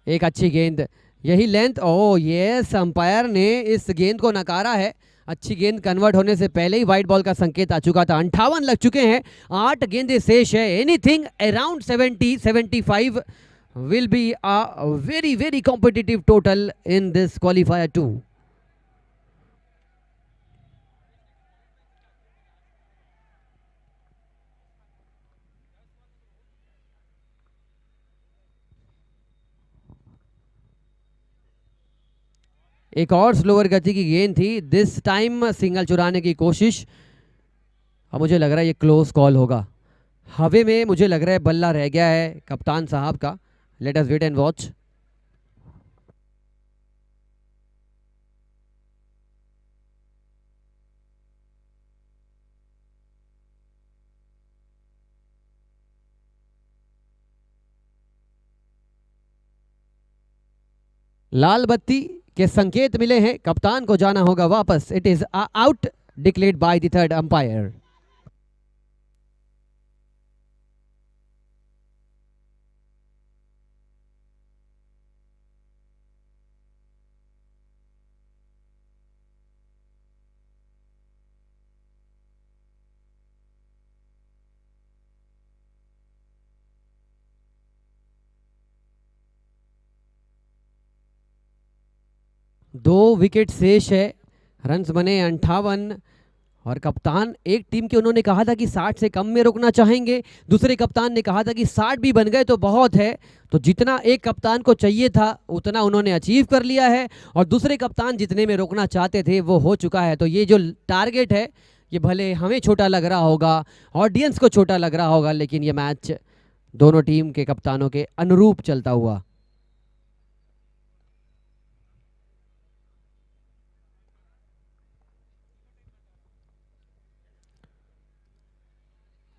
एक अच्छी गेंद, यही लेंथ। ओह यस, अंपायर ने इस गेंद को नकारा है। अच्छी गेंद कन्वर्ट होने से पहले ही वाइट बॉल का संकेत आ चुका था। 58 लग चुके हैं, 8 गेंदें शेष है। Anything around 70-75 will be a very very competitive total in this qualifier 2. एक और स्लोअर गति की गेंद थी, दिस टाइम सिंगल चुराने की कोशिश। अब मुझे लग रहा है ये क्लोज कॉल होगा। हवे में मुझे लग रहा है बल्ला रह गया है कप्तान साहब का। Let us wait and watch. लाल बत्ती के संकेत मिले हैं, कप्तान को जाना होगा वापस। It is out declared by the third umpire. दो विकेट शेष है, रन्स बने 58। और कप्तान एक टीम के उन्होंने कहा था कि 60 से कम में रुकना चाहेंगे, दूसरे कप्तान ने कहा था कि 60 भी बन गए तो बहुत है। तो जितना एक कप्तान को चाहिए था उतना उन्होंने अचीव कर लिया है और दूसरे कप्तान जितने में रोकना चाहते थे वो हो चुका है। तो ये जो टारगेट है, ये भले हमें छोटा लग रहा होगा, ऑडियंस को छोटा लग रहा होगा, लेकिन ये मैच दोनों टीम के कप्तानों के अनुरूप चलता हुआ।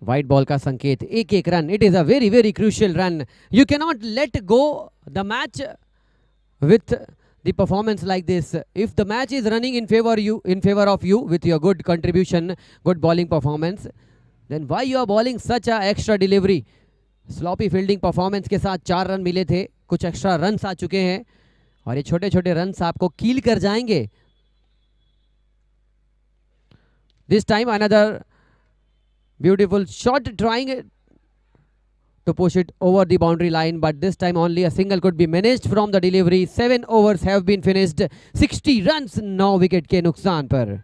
वाइट बॉल का संकेत, एक एक run. It is a very very crucial run. You can not let go the match with the performance like this. If the match is running in favor of you with your good contribution, good bowling performance, then why you are bowling such a extra delivery? Sloppy fielding performance के साथ 4 run मिले थे, कुछ extra runs आ चुके हैं और ये छोटे छोटे रन्स आपको कील कर जाएंगे. This time another beautiful shot trying to push it over the boundary line, but this time only a single could be managed from the delivery. 7 overs have been finished, 60 runs 9 wicket के नुकसान पर.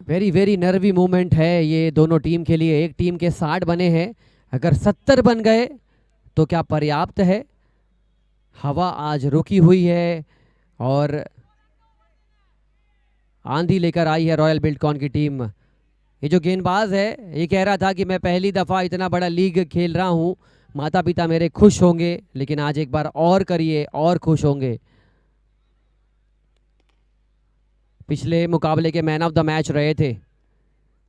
Very very nervy movement है ये दोनों team के लिए. एक team के 60 बने हैं, अगर 70 बन गए तो क्या पर्याप्त है? हवा आज रुकी हुई है और आंधी लेकर आई है रॉयल बिल्डकॉन की टीम. ये जो गेंदबाज है ये कह रहा था कि मैं पहली दफ़ा इतना बड़ा लीग खेल रहा हूँ, माता पिता मेरे खुश होंगे, लेकिन आज एक बार और करिए और खुश होंगे. पिछले मुकाबले के मैन ऑफ द मैच रहे थे.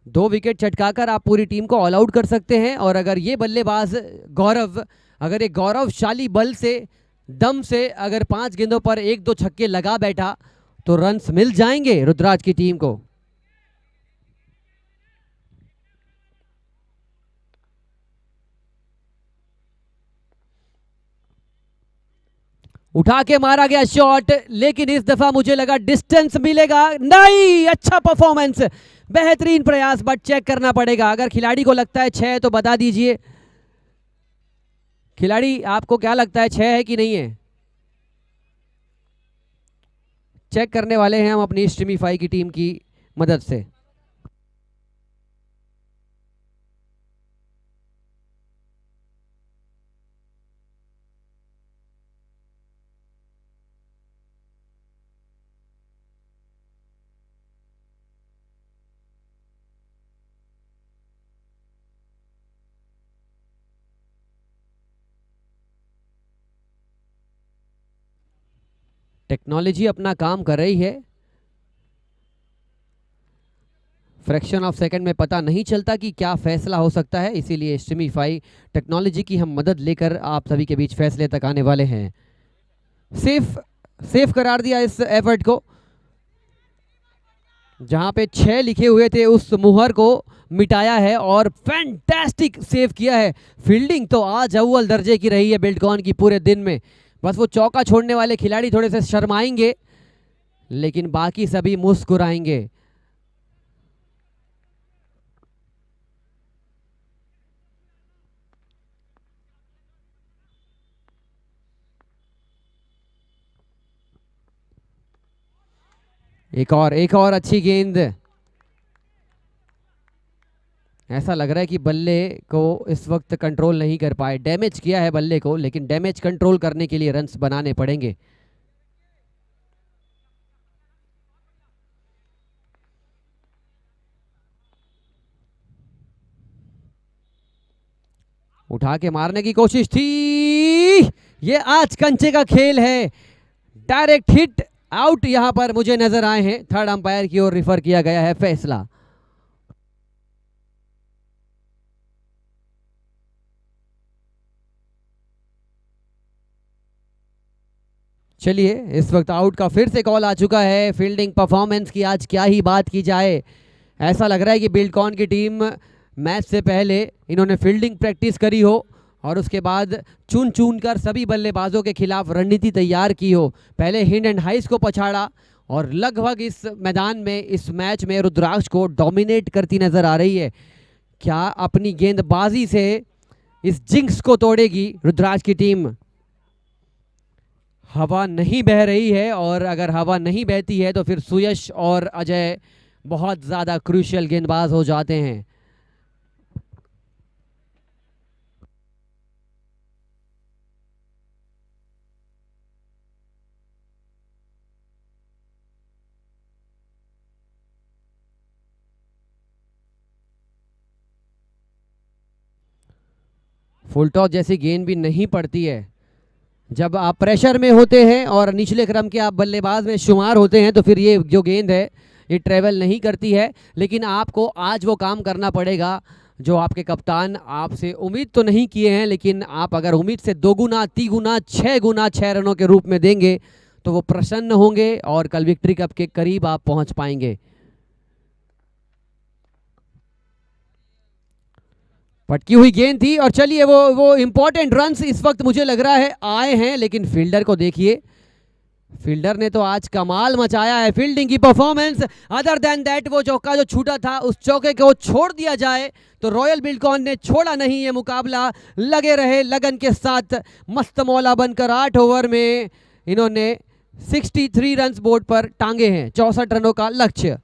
2 विकेट चटकाकर आप पूरी टीम को ऑल आउट कर सकते हैं. और अगर ये बल्लेबाज गौरव, अगर एक गौरवशाली बल से दम से अगर 5 गेंदों पर 1-2 छक्के लगा बैठा तो रन्स मिल जाएंगे रुद्राज की टीम को. उठा के मारा गया शॉट, लेकिन इस दफा मुझे लगा डिस्टेंस मिलेगा. नहीं, अच्छा परफॉर्मेंस, बेहतरीन प्रयास, बट चेक करना पड़ेगा. अगर खिलाड़ी को लगता है 6 तो बता दीजिए. खिलाड़ी आपको क्या लगता है 6 है कि नहीं है? चेक करने वाले हैं हम अपनी स्ट्रीमीफाई की टीम की मदद से. टेक्नोलॉजी अपना काम कर रही है. फ्रैक्शन ऑफ सेकंड में पता नहीं चलता कि क्या फैसला हो सकता है, इसीलिए स्ट्रीमीफाई टेक्नोलॉजी की हम मदद लेकर आप सभी के बीच फैसले तक आने वाले हैं. सेफ करार दिया इस एफर्ट को. जहां पे 6 लिखे हुए थे उस मुहर को मिटाया है और फैंटास्टिक सेव किया है. फील्डिंग तो आज अव्वल दर्जे की रही है बिल्डकॉन की पूरे दिन में. बस वो चौका छोड़ने वाले खिलाड़ी थोड़े से शर्माएंगे, लेकिन बाकी सभी मुस्कुराएंगे. एक और अच्छी गेंद. ऐसा लग रहा है कि बल्ले को इस वक्त कंट्रोल नहीं कर पाए. डैमेज किया है बल्ले को, लेकिन डैमेज कंट्रोल करने के लिए रन्स बनाने पड़ेंगे. उठा के मारने की कोशिश थी. ये आज कंचे का खेल है. डायरेक्ट हिट आउट यहां पर मुझे नजर आए हैं. थर्ड अंपायर की ओर रिफर किया गया है फैसला. चलिए, इस वक्त आउट का फिर से कॉल आ चुका है. फील्डिंग परफॉर्मेंस की आज क्या ही बात की जाए. ऐसा लग रहा है कि बिल्डकॉन की टीम मैच से पहले इन्होंने फील्डिंग प्रैक्टिस करी हो और उसके बाद चुन चुन कर सभी बल्लेबाजों के खिलाफ रणनीति तैयार की हो. पहले हिंड एंड हाइस को पछाड़ा और लगभग इस मैदान में, इस मैच में रुद्राक्ष को डोमिनेट करती नजर आ रही है. क्या अपनी गेंदबाजी से इस जिंक्स को तोड़ेगी रुद्राक्ष की टीम? हवा नहीं बह रही है और अगर हवा नहीं बहती है तो फिर सुयश और अजय बहुत ज़्यादा क्रूशियल गेंदबाज हो जाते हैं. फुल टॉस जैसी गेंद भी नहीं पड़ती है। जब आप प्रेशर में होते हैं और निचले क्रम के आप बल्लेबाज में शुमार होते हैं तो फिर ये जो गेंद है ये ट्रेवल नहीं करती है। लेकिन आपको आज वो काम करना पड़ेगा जो आपके कप्तान आपसे उम्मीद तो नहीं किए हैं, लेकिन आप अगर उम्मीद से 2 गुना 3 गुना 6 गुना 6 रनों के रूप में देंगे तो वो प्रसन्न होंगे और कल विक्ट्री कप के करीब आप पहुंच पाएंगे। पटकी हुई गेंद थी और चलिए वो इंपॉर्टेंट रन्स इस वक्त मुझे लग रहा है आए हैं, लेकिन फील्डर को देखिए, फील्डर ने तो आज कमाल मचाया है। फील्डिंग की परफॉर्मेंस, अदर देन दैट वो चौका जो छूटा था उस चौके को छोड़ दिया जाए तो रॉयल बिल्डकॉन ने छोड़ा नहीं ये मुकाबला, लगे रहे लगन के साथ। मस्त मौला बनकर 8 ओवर में इन्होंने 63 रन्स बोर्ड पर टांगे हैं, 64 रनों का लक्ष्य।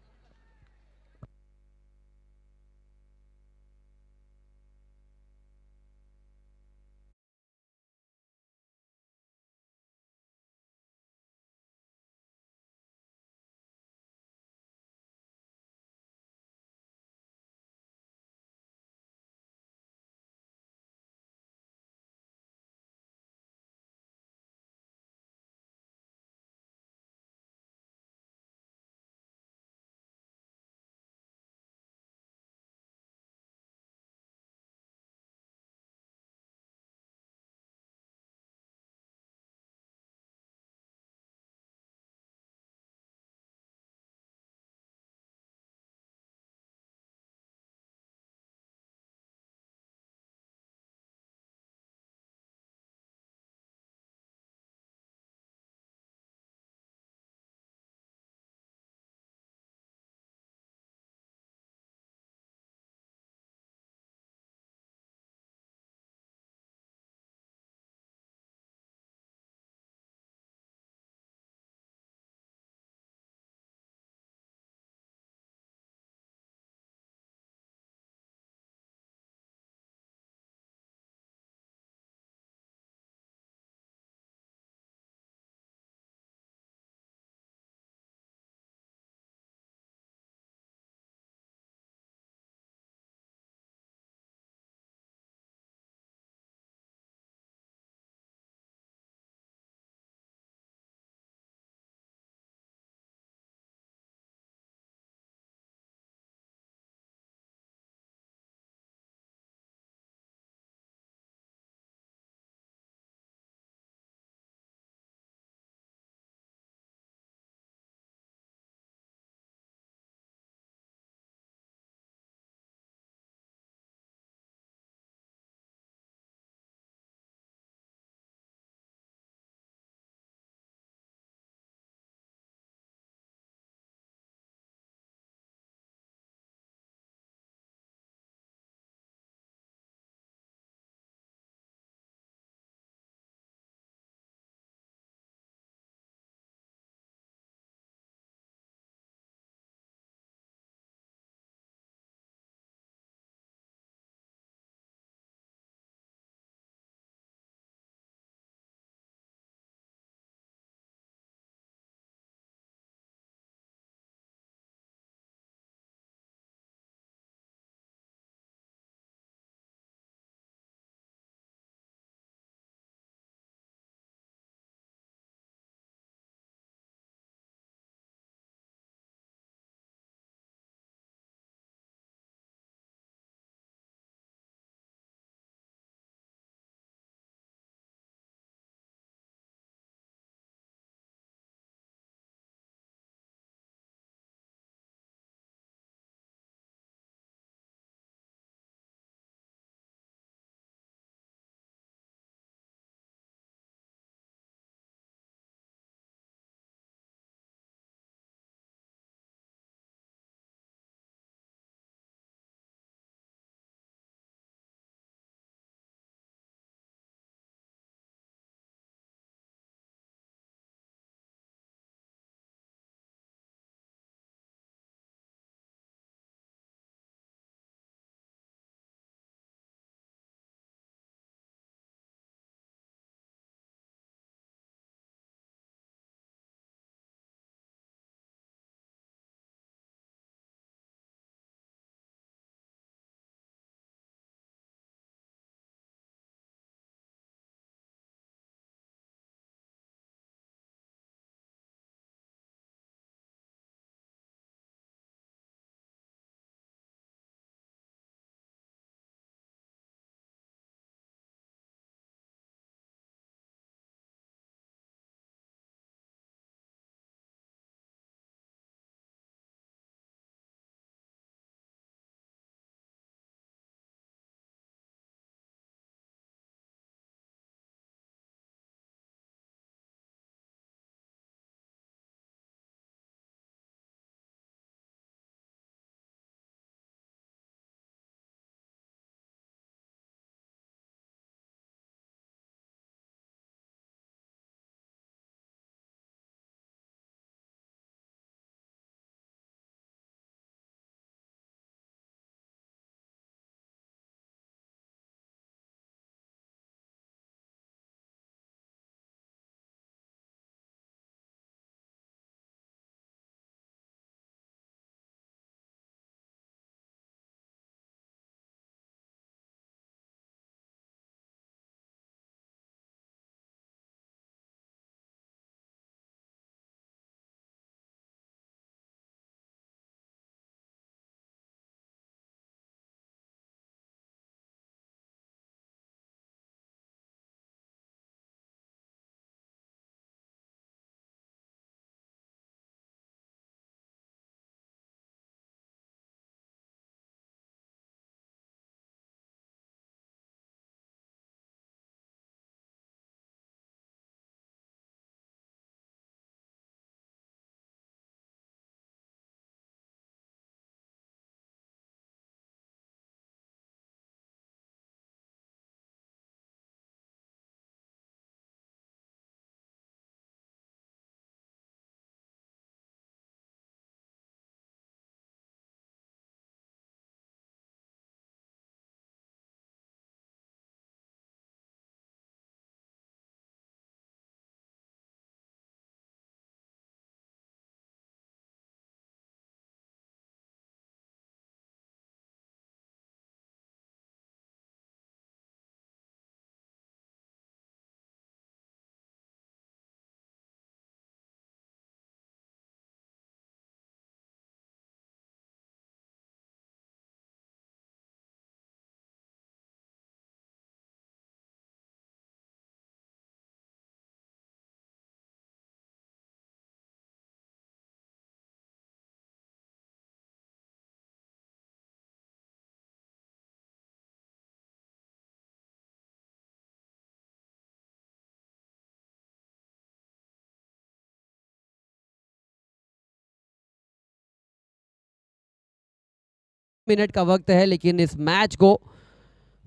मिनट का वक्त है, लेकिन इस मैच को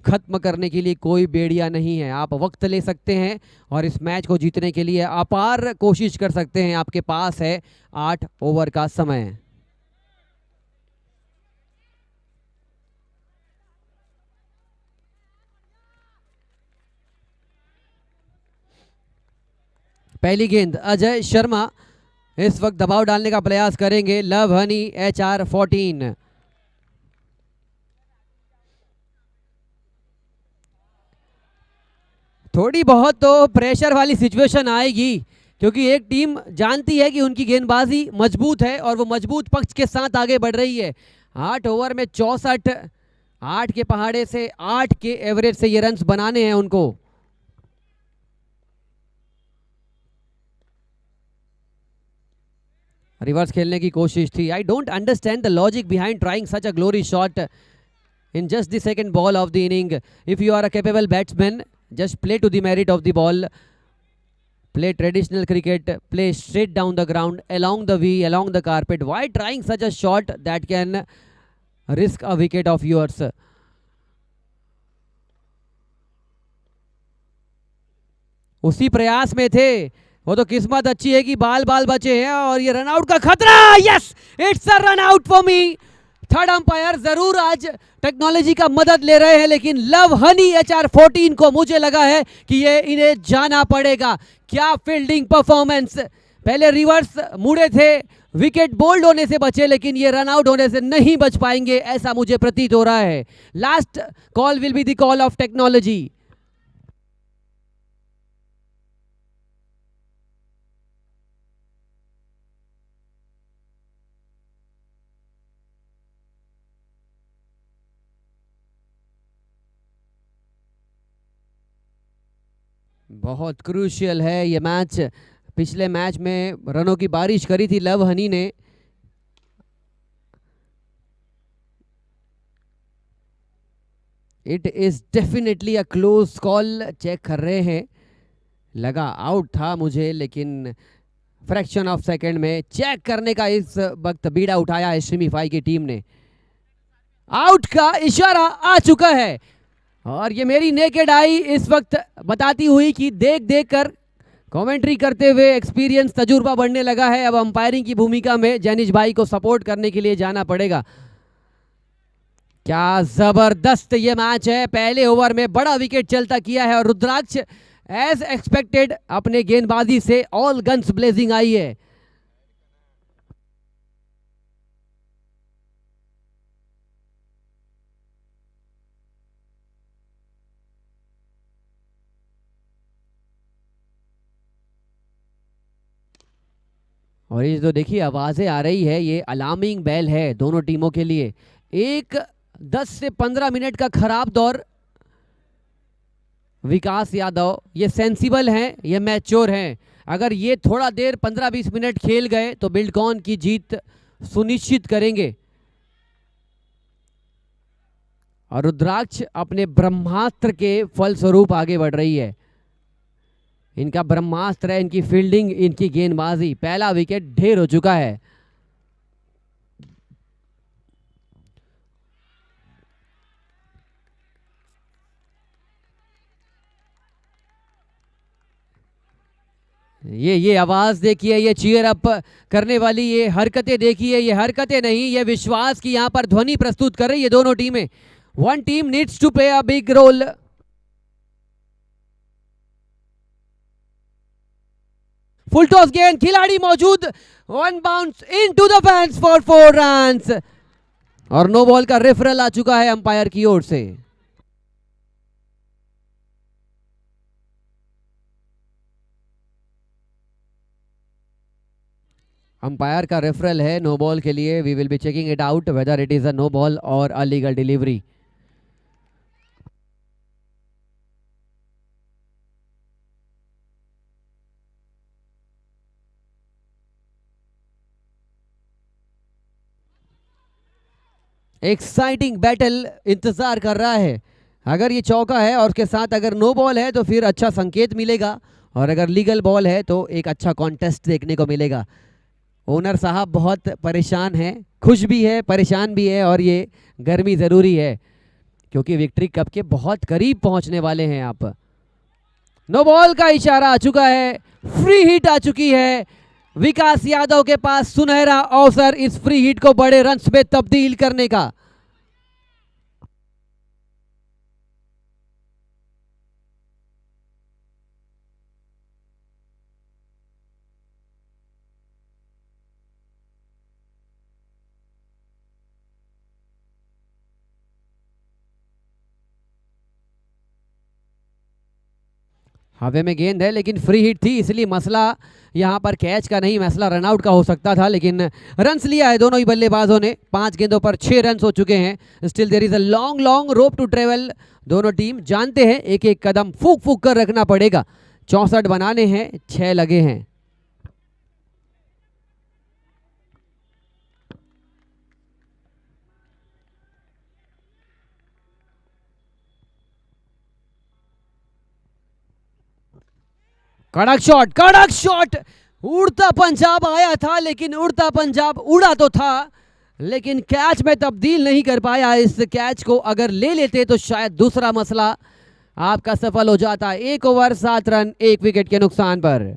खत्म करने के लिए कोई बेड़िया नहीं है। आप वक्त ले सकते हैं और इस मैच को जीतने के लिए अपार कोशिश कर सकते हैं। आपके पास है 8 ओवर का समय। पहली गेंद अजय शर्मा इस वक्त दबाव डालने का प्रयास करेंगे। Love Honey HR14। थोड़ी बहुत तो प्रेशर वाली सिचुएशन आएगी, क्योंकि एक टीम जानती है कि उनकी गेंदबाजी मजबूत है और वो मजबूत पक्ष के साथ आगे बढ़ रही है। 8 ओवर में 64, 8 के पहाड़े से 8 के एवरेज से ये रन्स बनाने हैं उनको। रिवर्स खेलने की कोशिश थी। I don't understand the logic behind trying such a glory shot in just the second ball of the inning. If you are a capable batsman, just play to the merit of the ball, play traditional cricket, play straight down the ground, along the V, along the carpet. Why trying such a shot that can risk a wicket of yours? उसी प्रयास में थे वो, तो किस्मत अच्छी है कि बाल बाल बचे हैं और ये रन आउट का खतरा। Yes, it's a run out for me. Third umpire जरूर आज टेक्नोलॉजी का मदद ले रहे हैं, लेकिन लव हनी HR14 को मुझे लगा है कि ये इन्हें जाना पड़ेगा। क्या फील्डिंग परफॉर्मेंस! पहले रिवर्स मुड़े थे, विकेट बोल्ड होने से बचे, लेकिन ये रन आउट होने से नहीं बच पाएंगे, ऐसा मुझे प्रतीत हो रहा है। Last call will be the call of technology. बहुत क्रूशियल है ये मैच। पिछले मैच में रनों की बारिश करी थी लव हनी ने। It is definitely a close call. Check कर रहे हैं, लगा आउट था मुझे, लेकिन फ्रैक्शन ऑफ सेकंड में चेक करने का इस वक्त बीड़ा उठाया है श्रीमीफाई की टीम ने। आउट का इशारा आ चुका है और ये मेरी नेकेड आई इस वक्त बताती हुई कि देख देख कर कमेंट्री करते हुए एक्सपीरियंस, तजुर्बा बढ़ने लगा है। अब अंपायरिंग की भूमिका में जैनिश भाई को सपोर्ट करने के लिए जाना पड़ेगा। क्या जबरदस्त ये मैच है। पहले ओवर में बड़ा विकेट चलता किया है और रुद्राक्ष एज एक्सपेक्टेड अपने गेंदबाजी से ऑल गन्स ब्लेजिंग आई है। और ये जो देखिए आवाजें आ रही है, ये अलार्मिंग बेल है दोनों टीमों के लिए। एक 10 से 15 मिनट का खराब दौर। विकास यादव ये सेंसिबल हैं, ये मैच्योर हैं। अगर ये थोड़ा देर 15-20 मिनट खेल गए तो बिल्डकॉन की जीत सुनिश्चित करेंगे। और रुद्राक्ष अपने ब्रह्मास्त्र के फलस्वरूप आगे बढ़ रही है। इनका ब्रह्मास्त्र है, इनकी फील्डिंग, इनकी गेंदबाजी। पहला विकेट ढेर हो चुका है। ये आवाज देखिए, ये चीयर अप करने वाली ये हरकतें देखिए। ये हरकतें नहीं, ये विश्वास की यहां पर ध्वनि प्रस्तुत कर रही है दोनों टीमें। One team needs to play a big role. Full toss गेंद, खिलाड़ी मौजूद, one bounce into the fans for 4 runs. और नो बॉल का रेफरल आ चुका है अंपायर की ओर से। अंपायर का रेफरल है नो बॉल के लिए। We will be checking it out whether it is a no ball और a legal delivery. Exciting battle इंतजार कर रहा है। अगर ये चौका है और उसके साथ अगर नो बॉल है तो फिर अच्छा संकेत मिलेगा, और अगर लीगल बॉल है तो एक अच्छा कॉन्टेस्ट देखने को मिलेगा। ओनर साहब बहुत परेशान हैं, खुश भी है परेशान भी है, और ये गर्मी ज़रूरी है क्योंकि विक्ट्री कप के बहुत करीब पहुंचने वाले हैं आप। नो बॉल का इशारा आ चुका है, फ्री हिट आ चुकी है। विकास यादव के पास सुनहरा अवसर इस फ्री हिट को बड़े रन्स में तब्दील करने का। हवे में गेंद है लेकिन फ्री हिट थी, इसलिए मसला यहां पर कैच का नहीं, मसला रनआउट का हो सकता था, लेकिन रन्स लिया है दोनों ही बल्लेबाजों ने। 5 गेंदों पर 6 रन्स हो चुके हैं। Still there is a long long rope to travel. दोनों टीम जानते हैं एक एक कदम फूक फूक कर रखना पड़ेगा। 64 बनाने हैं, 6 लगे हैं। कड़क शॉट, उड़ता पंजाब आया था लेकिन उड़ता पंजाब उड़ा तो था लेकिन कैच में तब्दील नहीं कर पाया। इस कैच को अगर ले लेते तो शायद दूसरा मसला आपका सफल हो जाता। 1 ओवर 7 रन 1 विकेट के नुकसान पर।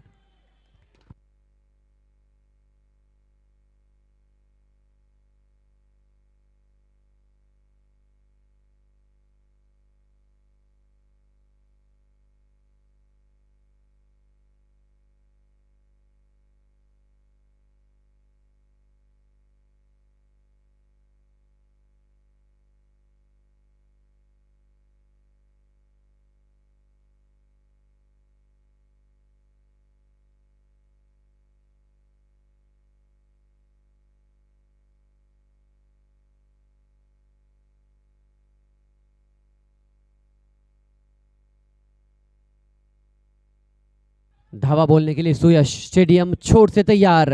धावा बोलने के लिए सुयश स्टेडियम छोर से तैयार।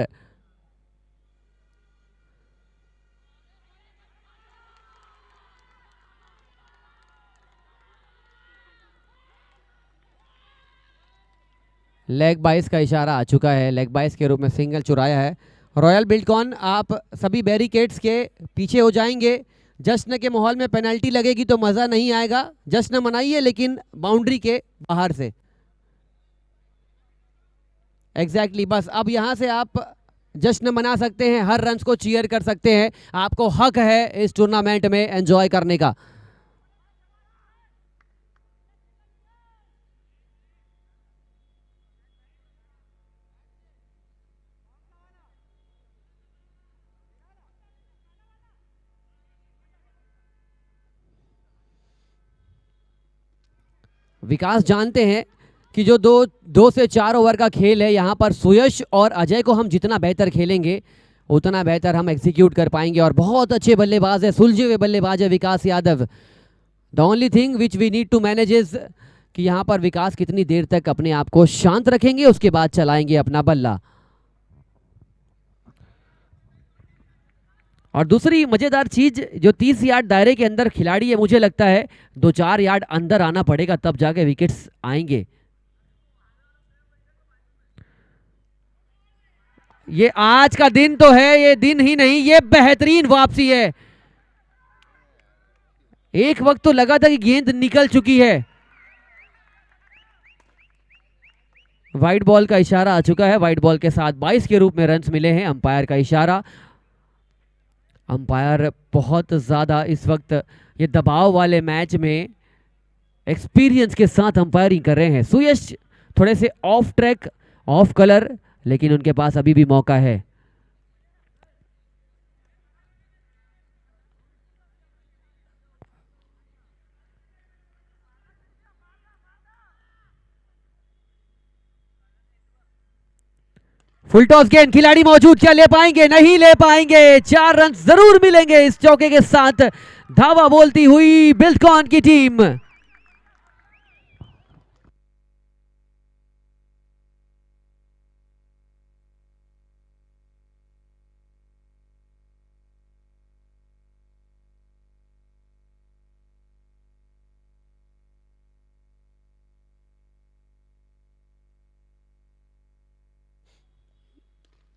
लेग बाइस का इशारा आ चुका है, लेग बाइस के रूप में सिंगल चुराया है। रॉयल बिल्डकॉन आप सभी बैरिकेड्स के पीछे हो जाएंगे। जश्न के माहौल में पेनल्टी लगेगी तो मज़ा नहीं आएगा। जश्न मनाइए लेकिन बाउंड्री के बाहर से। एग्जैक्टली बस अब यहाँ से आप जश्न मना सकते हैं, हर रन को चीयर कर सकते हैं। आपको हक है इस टूर्नामेंट में एंजॉय करने का। विकास जानते हैं कि जो दो से 4 ओवर का खेल है, यहाँ पर सुयश और अजय को हम जितना बेहतर खेलेंगे उतना बेहतर हम एग्जीक्यूट कर पाएंगे। और बहुत अच्छे बल्लेबाज है, सुलझे हुए बल्लेबाज है Vikas Yadav. The only thing which we need to manage is कि यहाँ पर विकास कितनी देर तक अपने आप को शांत रखेंगे, उसके बाद चलाएंगे अपना बल्ला। और दूसरी मजेदार चीज, जो 30 यार्ड दायरे के अंदर खिलाड़ी है, मुझे लगता है 2-4 यार्ड अंदर आना पड़ेगा तब जाके विकेट्स आएंगे। ये आज का दिन तो है, ये दिन ही नहीं, ये बेहतरीन वापसी है। एक वक्त तो लगा था कि गेंद निकल चुकी है। वाइड बॉल का इशारा आ चुका है। वाइड बॉल के साथ 22 के रूप में रन्स मिले हैं। अंपायर का इशारा। अंपायर बहुत ज्यादा इस वक्त ये दबाव वाले मैच में एक्सपीरियंस के साथ अंपायरिंग कर रहे हैं। सुयश थोड़े से ऑफ ट्रैक, ऑफ कलर, लेकिन उनके पास अभी भी मौका है। फुल टॉस गेंद, खिलाड़ी मौजूद, क्या ले पाएंगे? नहीं ले पाएंगे। 4 रन जरूर मिलेंगे इस चौके के साथ। धावा बोलती हुई बिल्डकॉन की टीम।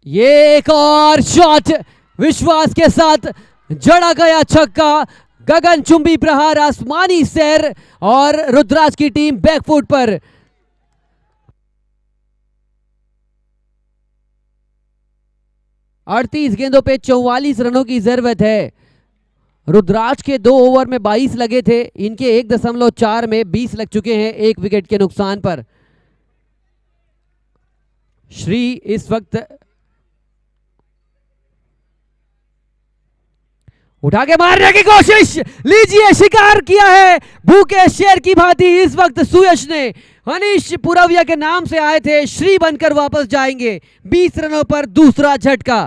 ये एक और शॉट विश्वास के साथ जड़ा गया छक्का, गगनचुंबी प्रहार, आसमानी सैर, और रुद्राज की टीम बैकफुट पर। अड़तीस गेंदों पे 44 रनों की जरूरत है। रुद्राज के 2 ओवर में 22 लगे थे, इनके 1.4 में 20 लग चुके हैं 1 विकेट के नुकसान पर। श्री इस वक्त उठा के मारने की कोशिश, लीजिए शिकार किया है भूखे शेर की भांति इस वक्त सुयश ने। हनीश पुरविया के नाम से आए थे, श्री बनकर वापस जाएंगे। 20 रनों पर दूसरा झटका।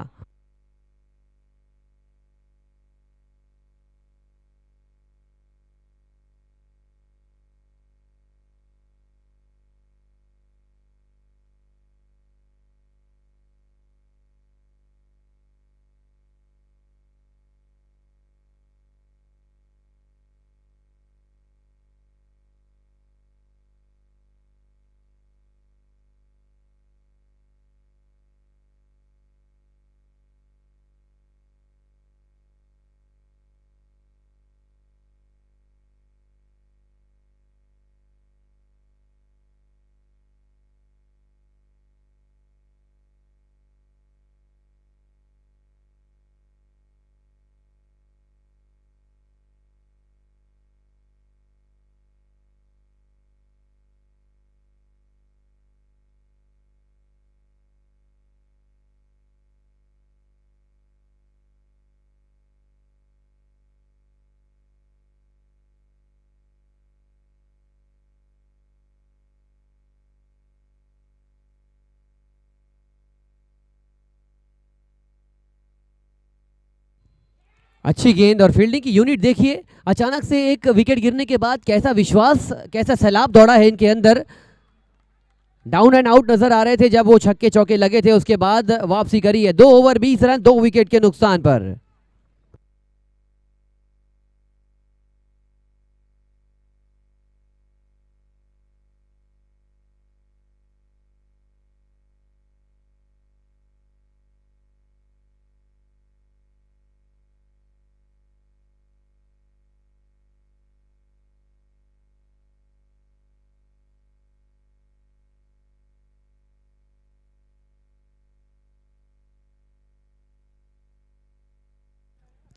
अच्छी गेंद और फील्डिंग की यूनिट देखिए। अचानक से एक विकेट गिरने के बाद कैसा विश्वास, कैसा सैलाब दौड़ा है इनके अंदर। डाउन एंड आउट नजर आ रहे थे जब वो छक्के चौके लगे थे, उसके बाद वापसी करी है। 2 ओवर 20 रन 2 विकेट के नुकसान पर।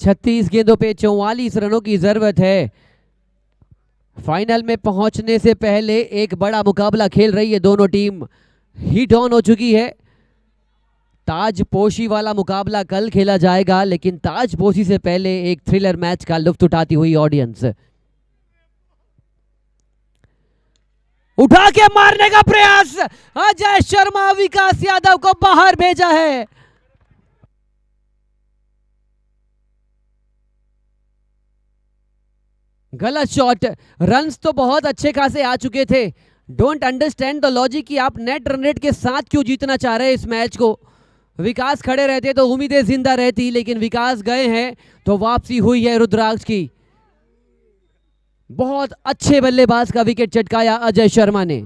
छत्तीस गेंदों पे 44 रनों की जरूरत है। फाइनल में पहुंचने से पहले एक बड़ा मुकाबला खेल रही है दोनों टीम। हिट ऑन हो चुकी है। ताजपोशी वाला मुकाबला कल खेला जाएगा, लेकिन ताजपोशी से पहले एक थ्रिलर मैच का लुत्फ उठाती हुई ऑडियंस। उठा के मारने का प्रयास, अजय शर्मा विकास यादव को बाहर भेजा है। गलत शॉट। रन्स तो बहुत अच्छे खासे आ चुके थे। डोंट अंडरस्टैंड द लॉजिक कि आप नेट रन रेट के साथ क्यों जीतना चाह रहे हैं इस मैच को। विकास खड़े रहते तो उम्मीदें जिंदा रहती, लेकिन विकास गए हैं तो वापसी हुई है रुद्राक्ष की। बहुत अच्छे बल्लेबाज का विकेट चटकाया अजय शर्मा ने।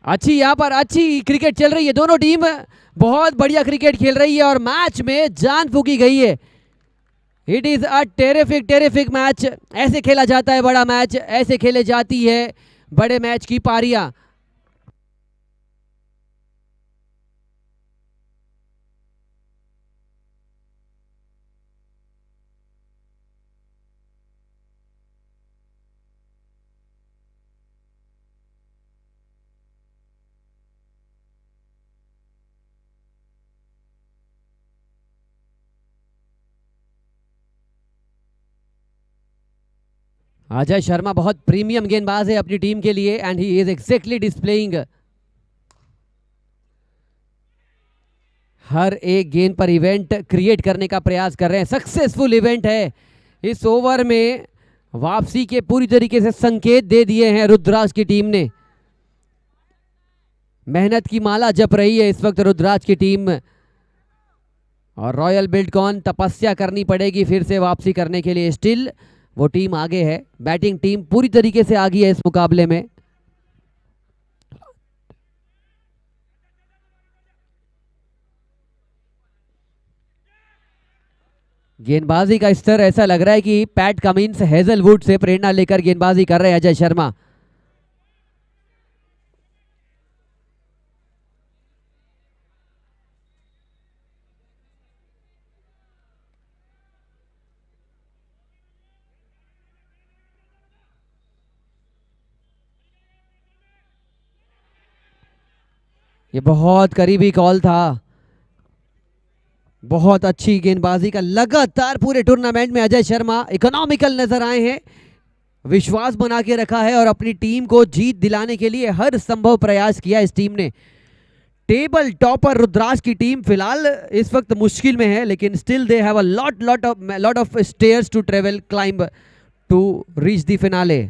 अच्छी यहाँ पर अच्छी क्रिकेट चल रही है, दोनों टीम बहुत बढ़िया क्रिकेट खेल रही है और मैच में जान फूकी गई है। It is a terrific match. ऐसे खेला जाता है बड़ा मैच, ऐसे खेले जाती है बड़े मैच की पारियां। अजय शर्मा बहुत प्रीमियम गेंदबाज है अपनी टीम के लिए and he is exactly displaying हर एक गेंद पर इवेंट क्रिएट करने का प्रयास कर रहे हैं। सक्सेसफुल इवेंट है। इस ओवर में वापसी के पूरी तरीके से संकेत दे दिए हैं रुद्राज की टीम ने। मेहनत की माला जप रही है इस वक्त रुद्राज की टीम और रॉयल बिल्डकॉन तपस्या करनी पड़ेगी फिर से वापसी करने के लिए। स्टिल वो टीम आगे है। बैटिंग टीम पूरी तरीके से आगे है इस मुकाबले में। गेंदबाजी का स्तर ऐसा लग रहा है कि पैट कमिंस हेजलवुड से प्रेरणा लेकर गेंदबाजी कर रहे हैं अजय शर्मा। ये बहुत करीबी कॉल था। बहुत अच्छी गेंदबाजी का लगातार पूरे टूर्नामेंट में अजय शर्मा इकोनॉमिकल नजर आए हैं। विश्वास बना के रखा है और अपनी टीम को जीत दिलाने के लिए हर संभव प्रयास किया इस टीम ने। टेबल टॉपर रुद्राज की टीम फिलहाल इस वक्त मुश्किल में है लेकिन still they have a lot of stairs to travel climb to reach the finale.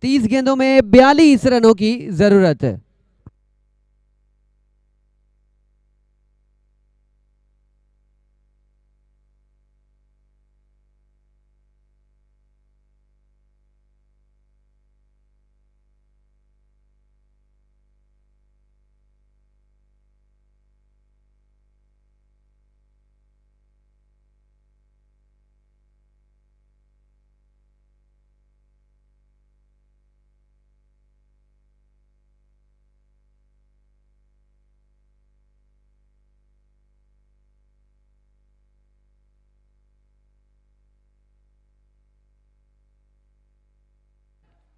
तीस गेंदों में 42 रनों की जरूरत है।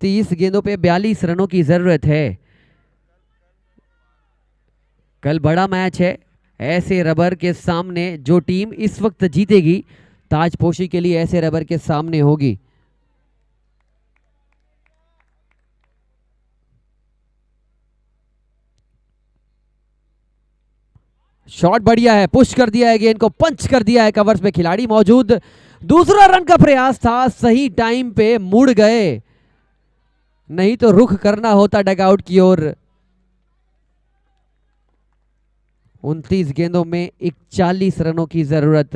तीस गेंदों पे 42 रनों की जरूरत है। कल बड़ा मैच है। ऐसे रबर के सामने जो टीम इस वक्त जीतेगी ताजपोशी के लिए ऐसे रबर के सामने होगी। शॉट बढ़िया है। पुश कर दिया है गेंद को। पंच कर दिया है कवर्स पे खिलाड़ी मौजूद। दूसरा रन का प्रयास था। सही टाइम पे मुड़ गए नहीं तो रुख करना होता डगआउट की ओर। 29 गेंदों में 41 रनों की जरूरत।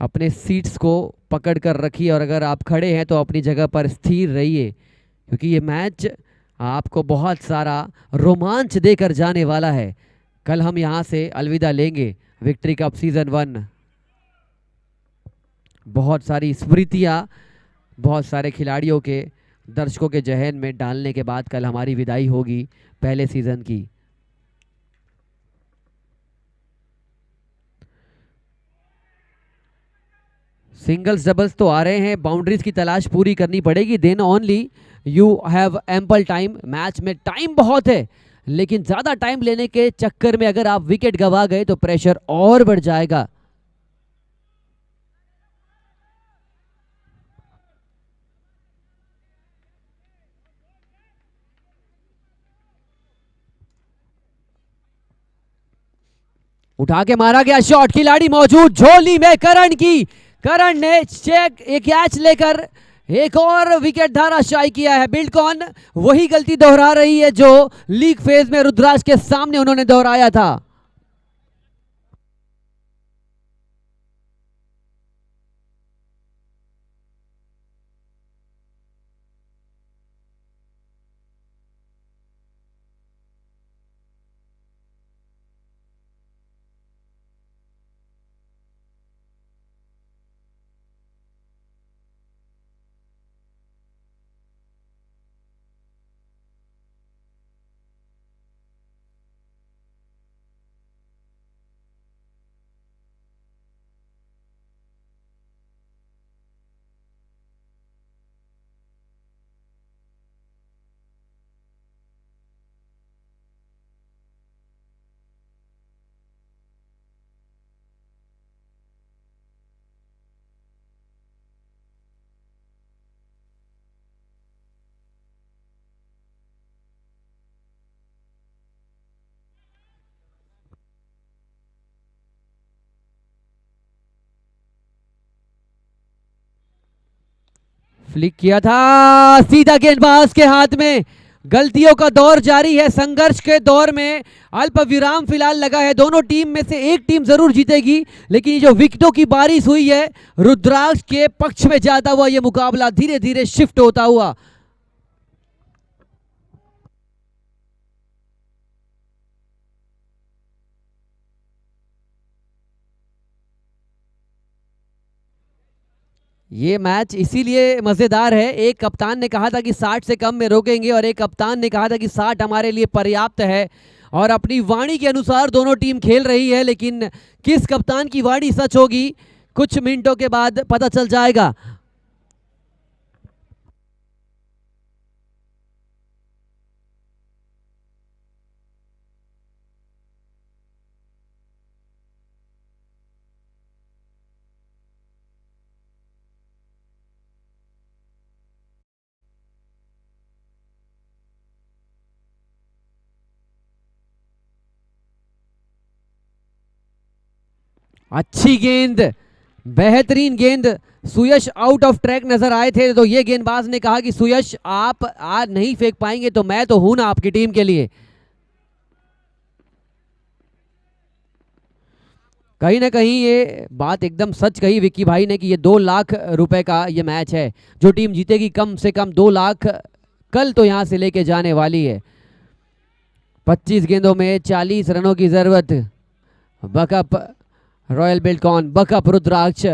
अपने सीट्स को पकड़ कर रखिए और अगर आप खड़े हैं तो अपनी जगह पर स्थिर रहिए क्योंकि ये मैच आपको बहुत सारा रोमांच देकर जाने वाला है। कल हम यहां से अलविदा लेंगे विक्ट्री कप सीजन 1। बहुत सारी स्मृतियां बहुत सारे खिलाड़ियों के दर्शकों के जहन में डालने के बाद कल हमारी विदाई होगी पहले सीजन की। सिंगल्स डबल्स तो आ रहे हैं। बाउंड्रीज की तलाश पूरी करनी पड़ेगी। Then only you have ample time. Match में टाइम बहुत है लेकिन ज्यादा टाइम लेने के चक्कर में अगर आप विकेट गंवा गए तो प्रेशर और बढ़ जाएगा। उठा के मारा गया शॉट। खिलाड़ी मौजूद झोली में करण की। करण ने चेक एक कैच लेकर एक और विकेट धाराशायी किया है। बिल्डकॉन वही गलती दोहरा रही है जो लीग फेज में रुद्राज के सामने उन्होंने दोहराया था। फ्लिक किया था, सीधा गेंदबाज के हाथ में। गलतियों का दौर जारी है, संघर्ष के दौर में अल्प विराम फिलहाल लगा है। दोनों टीम में से एक टीम जरूर जीतेगी, लेकिन ये जो विकेटों की बारिश हुई है रुद्राक्ष के पक्ष में जाता हुआ ये मुकाबला धीरे धीरे शिफ्ट होता हुआ। ये मैच इसीलिए मजेदार है, एक कप्तान ने कहा था कि 60 से कम में रोकेंगे और एक कप्तान ने कहा था कि 60 हमारे लिए पर्याप्त है। और अपनी वाणी के अनुसार दोनों टीम खेल रही है, लेकिन किस कप्तान की वाणी सच होगी कुछ मिनटों के बाद पता चल जाएगा। अच्छी गेंद, बेहतरीन गेंद। सुयश आउट ऑफ ट्रैक नजर आए थे, तो ये गेंदबाज ने कहा कि सुयश आप आज नहीं फेंक पाएंगे तो मैं तो हूं ना आपकी टीम के लिए। कहीं ना कहीं ये बात एकदम सच कही विक्की भाई ने कि ये 2 लाख रुपए का ये मैच है। जो टीम जीतेगी कम से कम 2 लाख कल तो यहां से लेके जाने वाली है। 25 गेंदों में 40 रनों की जरूरत। बकअप रॉयल बिल्डकॉन, बकअप रुद्राक्ष।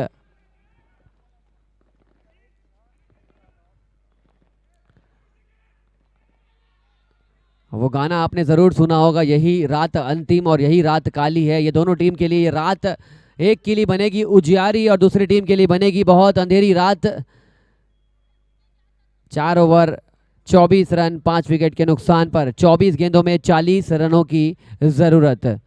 वो गाना आपने जरूर सुना होगा, यही रात अंतिम और यही रात काली है। ये दोनों टीम के लिए ये रात, एक के लिए बनेगी उजियारी और दूसरी टीम के लिए बनेगी बहुत अंधेरी रात। 4 ओवर 24 रन 5 विकेट के नुकसान पर 24 गेंदों में 40 रनों की जरूरत।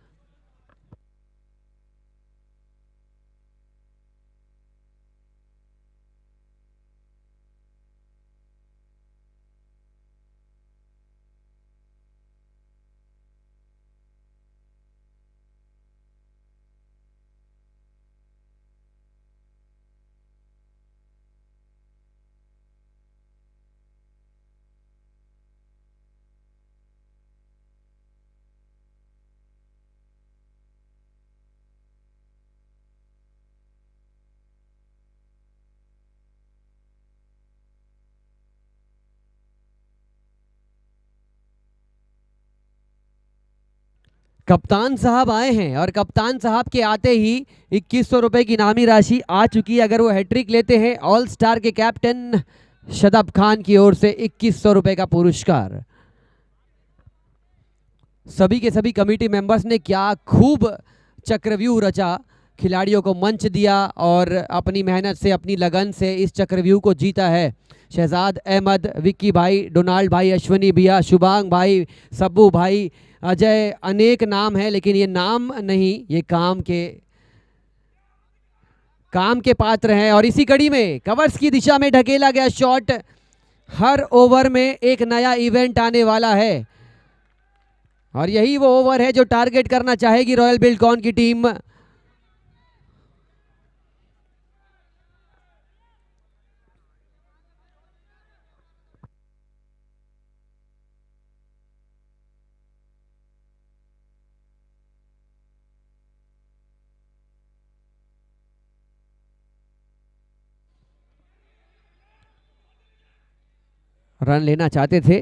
कप्तान साहब आए हैं और कप्तान साहब के आते ही 2100 रुपए की इनामी राशि आ चुकी है। अगर वो हैट्रिक लेते हैं, ऑल स्टार के कैप्टन शदाब खान की ओर से 2100 रुपए का पुरस्कार। सभी के सभी कमेटी मेंबर्स ने क्या खूब चक्रव्यूह रचा, खिलाड़ियों को मंच दिया और अपनी मेहनत से, अपनी लगन से इस चक्रव्यूह को जीता है। शहजाद अहमद, विक्की भाई, डोनाल्ड भाई, अश्वनी भैया, शुभांग भाई, सब्बू भाई, अजय, अनेक नाम है लेकिन ये नाम नहीं, ये काम के पात्र हैं। और इसी कड़ी में कवर्स की दिशा में ढकेला गया शॉट। हर ओवर में एक नया इवेंट आने वाला है और यही वो ओवर है जो टारगेट करना चाहेगी रॉयल बिल्डकॉन की टीम। रन लेना चाहते थे,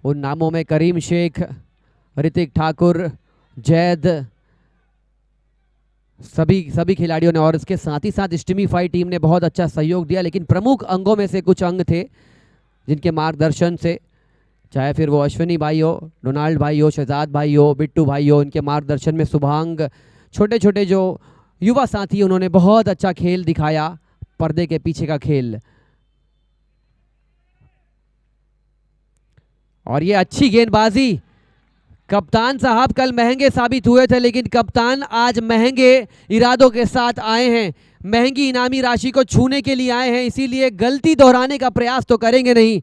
उन नामों में करीम शेख, ऋतिक ठाकुर, जैद, सभी खिलाड़ियों ने और इसके साथ ही साथ स्टिमीफाई टीम ने बहुत अच्छा सहयोग दिया। लेकिन प्रमुख अंगों में से कुछ अंग थे जिनके मार्गदर्शन से, चाहे फिर वो अश्विनी भाई हो, डोनाल्ड भाई हो, शहजाद भाई हो, बिट्टू भाई हो, इनके मार्गदर्शन में शुभांग, छोटे छोटे जो युवा साथी, उन्होंने बहुत अच्छा खेल दिखाया, पर्दे के पीछे का खेल। और ये अच्छी गेंदबाजी। कप्तान साहब कल महंगे साबित हुए थे, लेकिन कप्तान आज महंगे इरादों के साथ आए हैं, महंगी इनामी राशि को छूने के लिए आए हैं, इसीलिए गलती दोहराने का प्रयास तो करेंगे नहीं।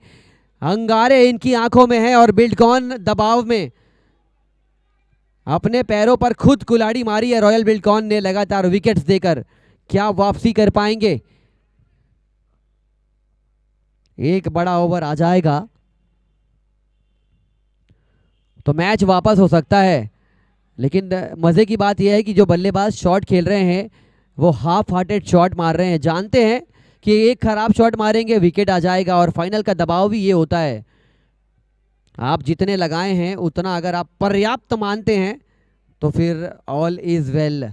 अंगारे इनकी आंखों में है और बिल्डकॉन दबाव में। अपने पैरों पर खुद कुल्हाड़ी मारी है रॉयल बिल्डकॉन ने लगातार विकेट्स देकर। क्या वापसी कर पाएंगे? एक बड़ा ओवर आ जाएगा तो मैच वापस हो सकता है। लेकिन मज़े की बात यह है कि जो बल्लेबाज शॉट खेल रहे हैं वो हाफ हार्टेड शॉट मार रहे हैं, जानते हैं कि एक खराब शॉट मारेंगे विकेट आ जाएगा, और फाइनल का दबाव भी ये होता है। आप जितने लगाए हैं उतना अगर आप पर्याप्त मानते हैं तो फिर ऑल इज वेल।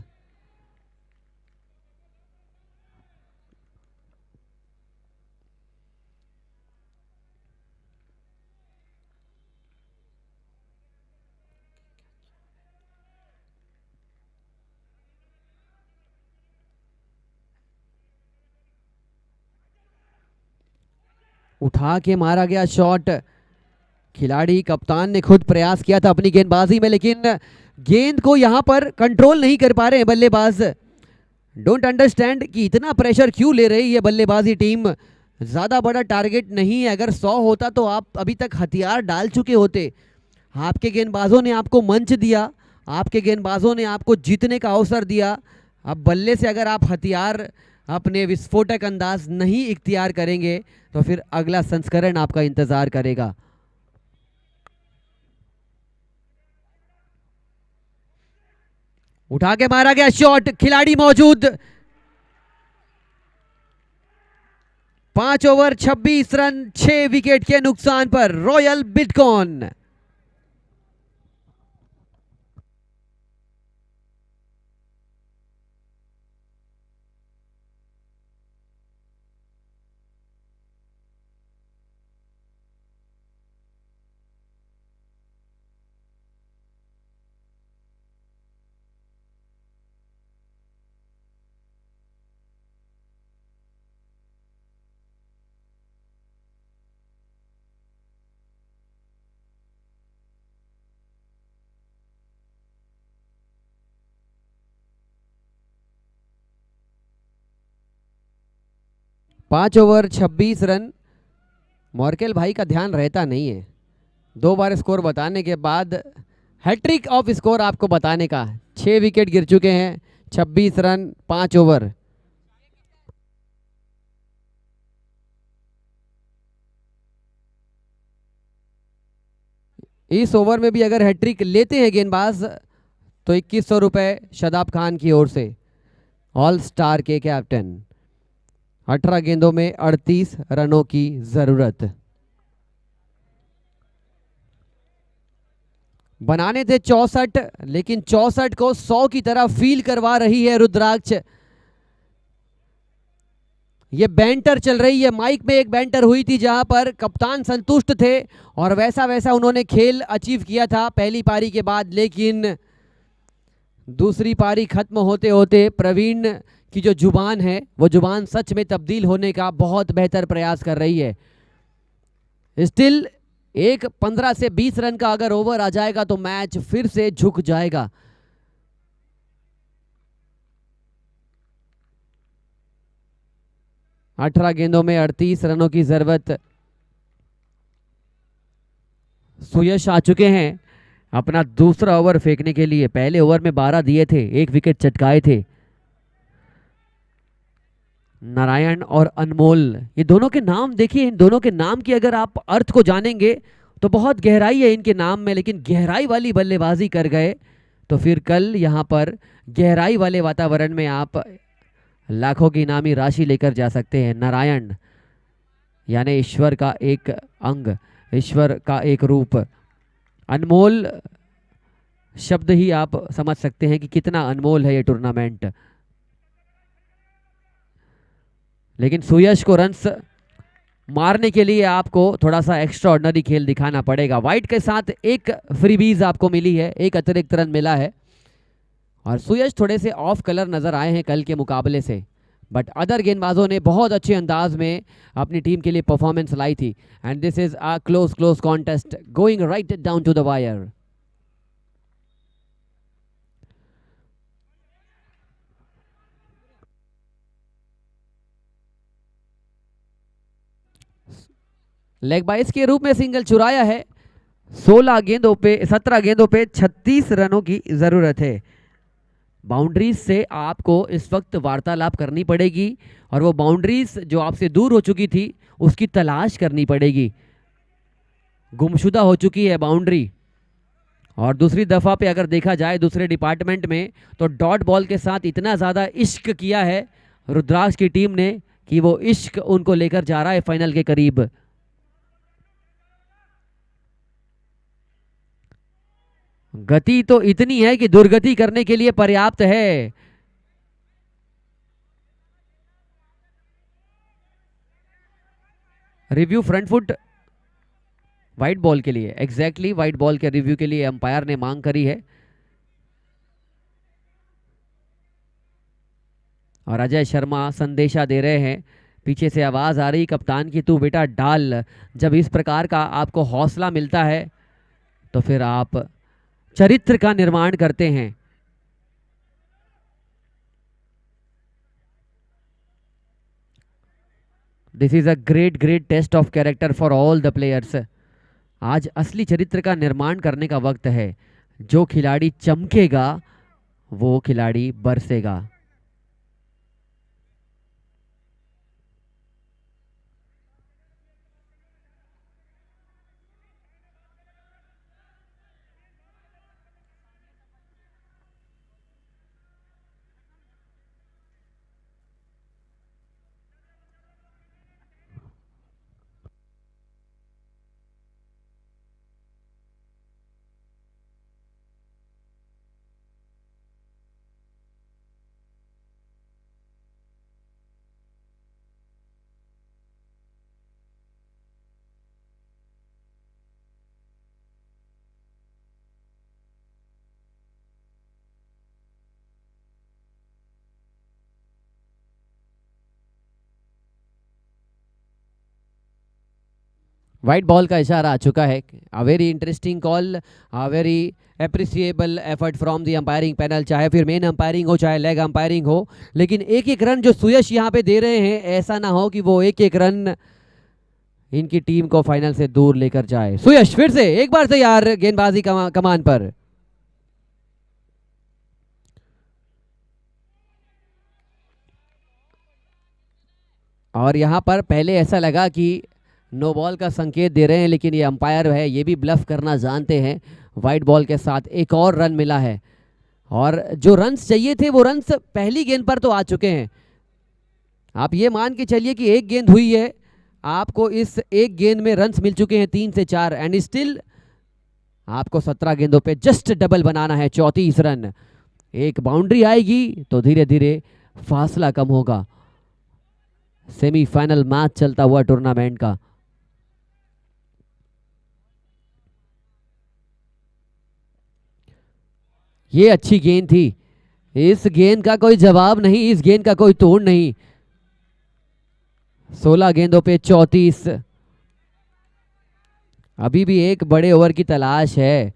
उठा के मारा गया शॉट, खिलाड़ी कप्तान ने खुद प्रयास किया था अपनी गेंदबाजी में, लेकिन गेंद को यहां पर कंट्रोल नहीं कर पा रहे हैं बल्लेबाज। डोंट अंडरस्टैंड कि इतना प्रेशर क्यों ले रही है बल्लेबाजी टीम। ज़्यादा बड़ा टारगेट नहीं है, अगर 100 होता तो आप अभी तक हथियार डाल चुके होते। आपके गेंदबाजों ने आपको मंच दिया, आपके गेंदबाजों ने आपको जीतने का अवसर दिया। अब बल्ले से अगर आप हथियार अपने विस्फोटक अंदाज नहीं इख्तियार करेंगे तो फिर अगला संस्करण आपका इंतजार करेगा। उठा के मारा गया शॉट, खिलाड़ी मौजूद। 5 ओवर 26 रन 6 विकेट के नुकसान पर रॉयल बिटकॉइन। पाँच ओवर 26 रन। मॉर्केल भाई का ध्यान रहता नहीं है, 2 बार स्कोर बताने के बाद हैट्रिक ऑफ स्कोर आपको बताने का। 6 विकेट गिर चुके हैं, 26 रन 5 ओवर। इस ओवर में भी अगर हैट्रिक लेते हैं गेंदबाज तो 2100 रुपये शादाब खान की ओर से, ऑल स्टार के कैप्टन। 18 गेंदों में 38 रनों की जरूरत। बनाने थे 64, लेकिन 64 को 100 की तरह फील करवा रही है रुद्राक्ष। ये बैंटर चल रही है, माइक में एक बैंटर हुई थी जहां पर कप्तान संतुष्ट थे और वैसा वैसा उन्होंने खेल अचीव किया था पहली पारी के बाद। लेकिन दूसरी पारी खत्म होते होते प्रवीण की जो जुबान है वो जुबान सच में तब्दील होने का बहुत बेहतर प्रयास कर रही है। स्टिल एक 15 से 20 रन का अगर ओवर आ जाएगा तो मैच फिर से झुक जाएगा। अठारह गेंदों में 38 रनों की जरूरत। सुयश आ चुके हैं अपना दूसरा ओवर फेंकने के लिए। पहले ओवर में 12 दिए थे, 1 विकेट चटकाए थे। नारायण और अनमोल, ये दोनों के नाम देखिए, इन दोनों के नाम की अगर आप अर्थ को जानेंगे तो बहुत गहराई है इनके नाम में, लेकिन गहराई वाली बल्लेबाजी कर गए तो फिर कल यहाँ पर गहराई वाले वातावरण में आप लाखों की इनामी राशि लेकर जा सकते हैं। नारायण यानी ईश्वर का एक अंग, ईश्वर का एक रूप। अनमोल शब्द ही आप समझ सकते हैं कि कितना अनमोल है ये टूर्नामेंट। लेकिन सुयश को रन्स मारने के लिए आपको थोड़ा सा एक्स्ट्रा ऑर्डिनरी खेल दिखाना पड़ेगा। वाइट के साथ एक फ्रीबीज आपको मिली है, एक अतिरिक्त रन मिला है और सुयश थोड़े से ऑफ कलर नजर आए हैं कल के मुकाबले से, बट अदर गेंदबाजों ने बहुत अच्छे अंदाज में अपनी टीम के लिए परफॉर्मेंस लाई थी। And this is a close contest going right down to the wire. Leg byes के रूप में सिंगल चुराया है। 17 गेंदों पे 36 रनों की जरूरत है। बाउंड्रीज से आपको इस वक्त वार्तालाप करनी पड़ेगी और वो बाउंड्रीज जो आपसे दूर हो चुकी थी उसकी तलाश करनी पड़ेगी। गुमशुदा हो चुकी है बाउंड्री। और दूसरी दफ़ा पे अगर देखा जाए दूसरे डिपार्टमेंट में तो डॉट बॉल के साथ इतना ज़्यादा इश्क किया है रुद्राक्ष की टीम ने कि वो इश्क उनको लेकर जा रहा है फाइनल के करीब। गति तो इतनी है कि दुर्गति करने के लिए पर्याप्त है। Review front foot white ball के लिए, एग्जैक्टली वाइट बॉल के रिव्यू के लिए अंपायर ने मांग करी है। और अजय शर्मा संदेशा दे रहे हैं, पीछे से आवाज आ रही कप्तान की, तू बेटा डाल। जब इस प्रकार का आपको हौसला मिलता है तो फिर आप चरित्र का निर्माण करते हैं। This is a great test of character for all the players. आज असली चरित्र का निर्माण करने का वक्त है। जो खिलाड़ी चमकेगा वो खिलाड़ी बरसेगा। वाइट बॉल का इशारा आ चुका है। A very interesting call, a very appreciable effort from the umpiring panel, चाहे फिर मेन अंपायरिंग हो चाहे लेग अंपायरिंग हो। लेकिन एक एक रन जो सुयश यहाँ पे दे रहे हैं, ऐसा ना हो कि वो एक एक रन इनकी टीम को फाइनल से दूर लेकर जाए। सुयश फिर से एक बार तैयार, गेंदबाजी कमान पर। और यहाँ पर पहले ऐसा लगा कि नो बॉल का संकेत दे रहे हैं, लेकिन ये अंपायर है ये भी ब्लफ करना जानते हैं। वाइट बॉल के साथ एक और रन मिला है और जो रन्स चाहिए थे वो रन्स पहली गेंद पर तो आ चुके हैं। आप ये मान के चलिए कि एक गेंद हुई है, आपको इस एक गेंद में रन्स मिल चुके हैं 3 से 4 एंड स्टिल आपको 17 गेंदों पे जस्ट डबल बनाना है, 34 रन। एक बाउंड्री आएगी तो धीरे धीरे फासला कम होगा। सेमीफाइनल मैच चलता हुआ टूर्नामेंट का। ये अच्छी गेंद थी, इस गेंद का कोई जवाब नहीं, इस गेंद का कोई तोड़ नहीं। 16 गेंदों पे 34। अभी भी एक बड़े ओवर की तलाश है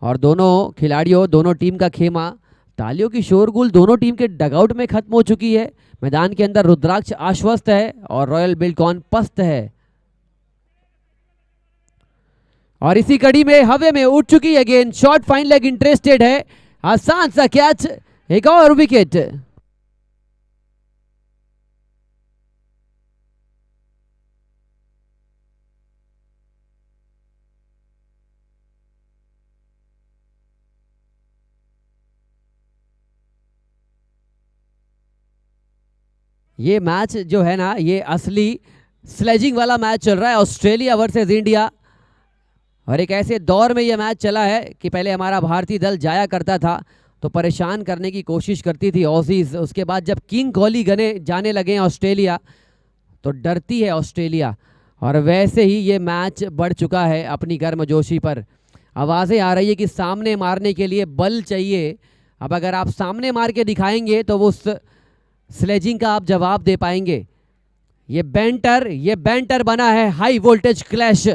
और दोनों खिलाड़ियों, दोनों टीम का खेमा, तालियों की शोरगुल दोनों टीम के डगआउट में खत्म हो चुकी है। मैदान के अंदर रुद्राक्ष आश्वस्त है और रॉयल बिल्डकॉन पस्त है। और इसी कड़ी में हवे में उठ चुकी है गेंद, शॉर्ट फाइन लेग इंटरेस्टेड है, आसान सा कैच, एक और विकेट। ये मैच जो है ना, ये असली स्लेजिंग वाला मैच चल रहा है, ऑस्ट्रेलिया वर्सेस इंडिया। और एक ऐसे दौर में ये मैच चला है कि पहले हमारा भारतीय दल जाया करता था तो परेशान करने की कोशिश करती थी ऑसीज। उसके बाद जब किंग कोहली जाने लगे हैं ऑस्ट्रेलिया तो डरती है ऑस्ट्रेलिया। और वैसे ही ये मैच बढ़ चुका है अपनी गर्मजोशी पर। आवाज़ें आ रही है कि सामने मारने के लिए बल चाहिए। अब अगर आप सामने मार के दिखाएंगे तो वो उस स्लेजिंग का आप जवाब दे पाएंगे। ये बैंटर बना है, हाई वोल्टेज क्लैश।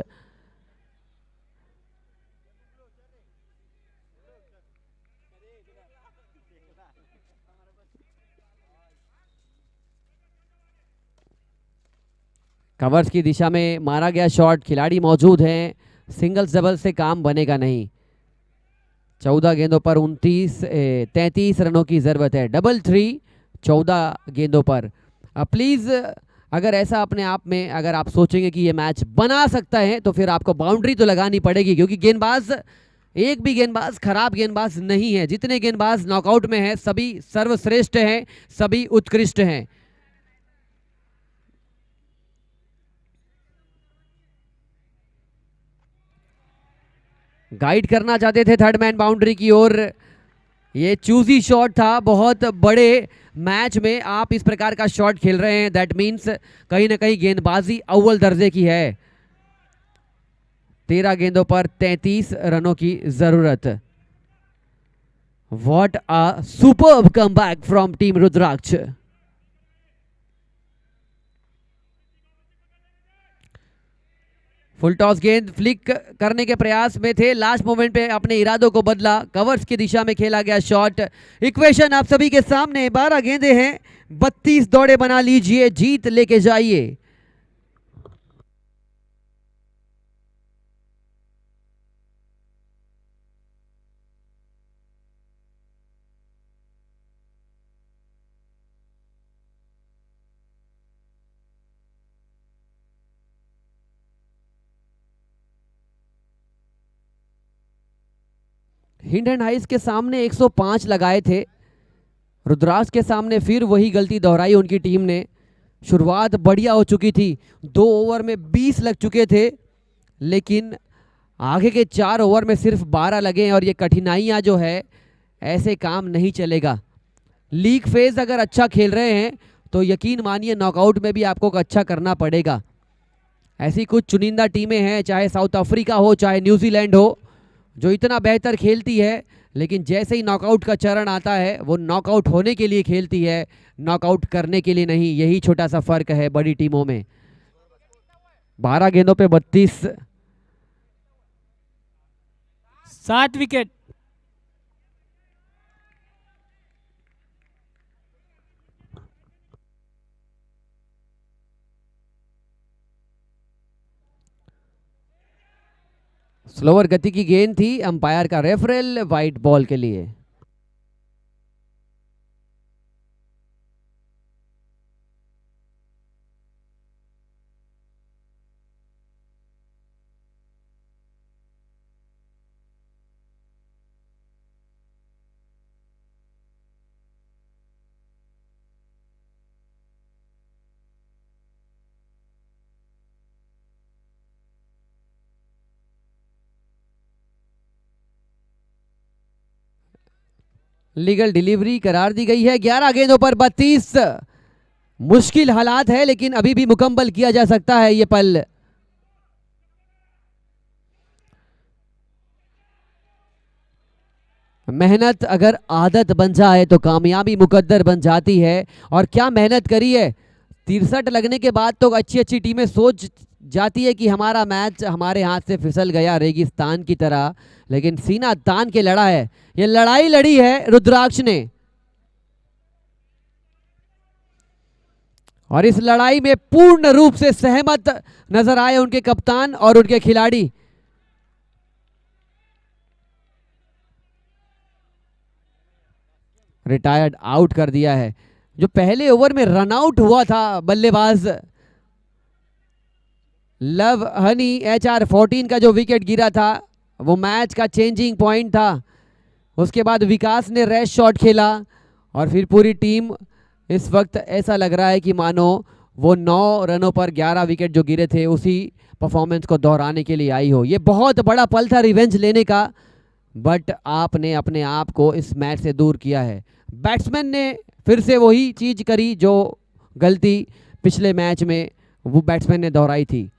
कवर्स की दिशा में मारा गया शॉट, खिलाड़ी मौजूद हैं, सिंगल्स डबल से काम बनेगा नहीं। 14 गेंदों पर 33 रनों की ज़रूरत है। डबल 3 14 गेंदों पर। प्लीज़ अगर ऐसा अपने आप में अगर आप सोचेंगे कि ये मैच बना सकता है तो फिर आपको बाउंड्री तो लगानी पड़ेगी, क्योंकि गेंदबाज एक भी गेंदबाज खराब गेंदबाज नहीं है। जितने गेंदबाज नॉकआउट में हैं सभी सर्वश्रेष्ठ हैं, सभी उत्कृष्ट हैं। गाइड करना चाहते थे थर्ड मैन बाउंड्री की ओर। ये चूजी शॉट था। बहुत बड़े मैच में आप इस प्रकार का शॉट खेल रहे हैं, दैट मीन्स कहीं ना कहीं गेंदबाजी अव्वल दर्जे की है। 13 गेंदों पर 33 रनों की जरूरत। What a superb comeback from team Rudraksh. Full toss गेंद फ्लिक करने के प्रयास में थे, लास्ट मोमेंट पे अपने इरादों को बदला, कवर्स की दिशा में खेला गया शॉट। इक्वेशन आप सभी के सामने, 12 गेंदे हैं, 32 दौड़े बना लीजिए, जीत लेके जाइए। हिंड एंड हाइस के सामने 105 लगाए थे, रुद्राक्ष के सामने फिर वही गलती दोहराई उनकी टीम ने। शुरुआत बढ़िया हो चुकी थी, 2 ओवर में 20 लग चुके थे, लेकिन आगे के 4 ओवर में सिर्फ 12 लगे हैं और ये कठिनाइयां जो है ऐसे काम नहीं चलेगा। लीग फेज अगर अच्छा खेल रहे हैं तो यकीन मानिए नॉकआउट में भी आपको अच्छा करना पड़ेगा। ऐसी कुछ चुनिंदा टीमें हैं, चाहे साउथ अफ्रीका हो चाहे न्यूजीलैंड हो, जो इतना बेहतर खेलती है, लेकिन जैसे ही नॉकआउट का चरण आता है वो नॉकआउट होने के लिए खेलती है, नॉकआउट करने के लिए नहीं। यही छोटा सा फर्क है बड़ी टीमों में। 12 गेंदों पे 32। 7 विकेट। स्लोअर गति की गेंद थी, अंपायर का रेफरल वाइट बॉल के लिए। लीगल डिलीवरी करार दी गई है। 11 गेंदों पर 32। मुश्किल हालात है लेकिन अभी भी मुकम्मल किया जा सकता है ये पल। मेहनत अगर आदत बन जाए तो कामयाबी मुकद्दर बन जाती है। और क्या मेहनत करी है। 63 लगने के बाद तो अच्छी अच्छी टीमें सोच जाती है कि हमारा मैच हमारे हाथ से फिसल गया रेगिस्तान की तरह, लेकिन सीना तान के लड़ा है। ये लड़ाई लड़ी है रुद्राक्ष ने, और इस लड़ाई में पूर्ण रूप से सहमत नजर आए उनके कप्तान और उनके खिलाड़ी। रिटायर्ड आउट कर दिया है। जो पहले ओवर में रन आउट हुआ था बल्लेबाज लव हनी, HR14 का जो विकेट गिरा था वो मैच का चेंजिंग पॉइंट था। उसके बाद विकास ने रैश शॉट खेला और फिर पूरी टीम इस वक्त ऐसा लग रहा है कि मानो वो 9 रनों पर 11 विकेट जो गिरे थे उसी परफॉर्मेंस को दोहराने के लिए आई हो। ये बहुत बड़ा पल था रिवेंज लेने का, बट आपने अपने आप को इस मैच से दूर किया है। बैट्समैन ने फिर से वही चीज करी जो गलती पिछले मैच में वो बैट्समैन ने दोहराई थी।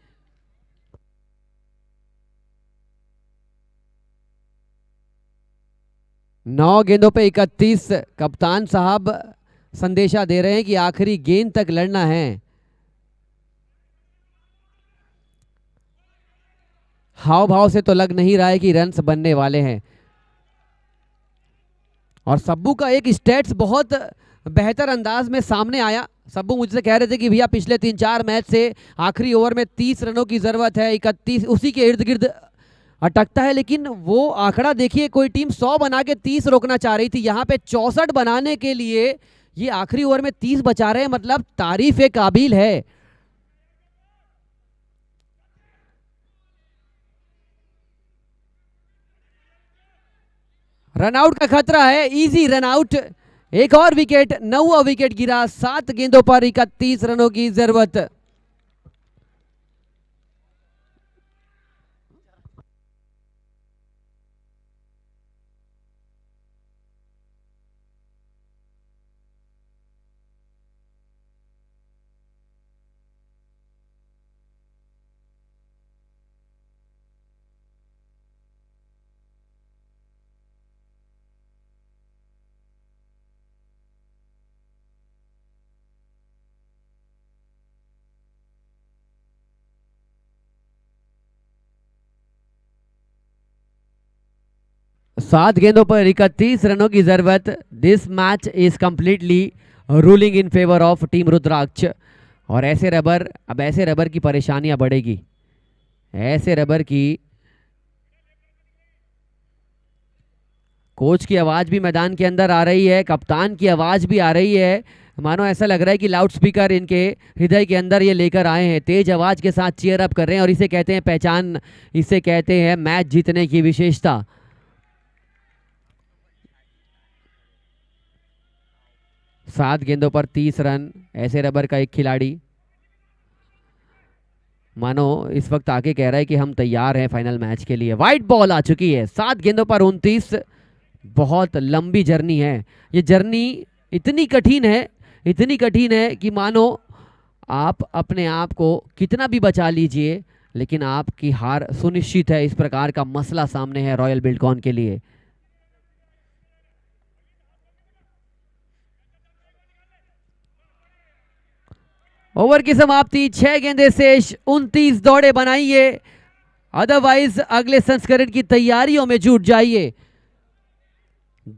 नौ गेंदों पे 31। कप्तान साहब संदेशा दे रहे हैं कि आखिरी गेंद तक लड़ना है। हाव भाव से तो लग नहीं रहा है कि रन्स बनने वाले हैं। और सब्बू का एक स्टेट्स बहुत बेहतर अंदाज में सामने आया। सब्बू मुझसे कह रहे थे कि भैया पिछले 3-4 मैच से आखिरी ओवर में 30 रनों की जरूरत है, 31 उसी के इर्द गिर्द अटकता है, लेकिन वो आंकड़ा देखिए, कोई टीम 100 बना के 30 रोकना चाह रही थी, यहाँ पे 64 बनाने के लिए ये आखिरी ओवर में 30 बचा रहे हैं, मतलब तारीफ के काबिल है। रनआउट का खतरा है, इजी रनआउट, एक और विकेट, 9वां विकेट गिरा, 7 गेंदों पर 31 रनों की जरूरत। सात गेंदों पर 31 रनों की जरूरत। This match is completely ruling in favour of team Rudraksh. और ऐसे रबर, अब ऐसे रबर की परेशानियां बढ़ेगी, ऐसे रबर की। कोच की आवाज भी मैदान के अंदर आ रही है, कप्तान की आवाज भी आ रही है, मानो ऐसा लग रहा है कि लाउड स्पीकर इनके हृदय के अंदर ये लेकर आए हैं, तेज आवाज के साथ चीयर अप कर रहे हैं। और इसे कहते हैं पहचान, इसे कहते हैं मैच जीतने की विशेषता। सात गेंदों पर 30 रन, ऐसे रबर का एक खिलाड़ी मानो इस वक्त आके कह रहा है कि हम तैयार हैं फाइनल मैच के लिए। वाइट बॉल आ चुकी है, 7 गेंदों पर 29। बहुत लंबी जर्नी है, ये जर्नी इतनी कठिन है, इतनी कठिन है कि मानो आप अपने आप को कितना भी बचा लीजिए, लेकिन आपकी हार सुनिश्चित है। इस प्रकार का मसला सामने है रॉयल बिल्डकॉन के लिए। ओवर की समाप्ति, 6 गेंदें शेष, 29 दौड़े बनाइए, अदरवाइज अगले संस्करण की तैयारियों में जुट जाइए।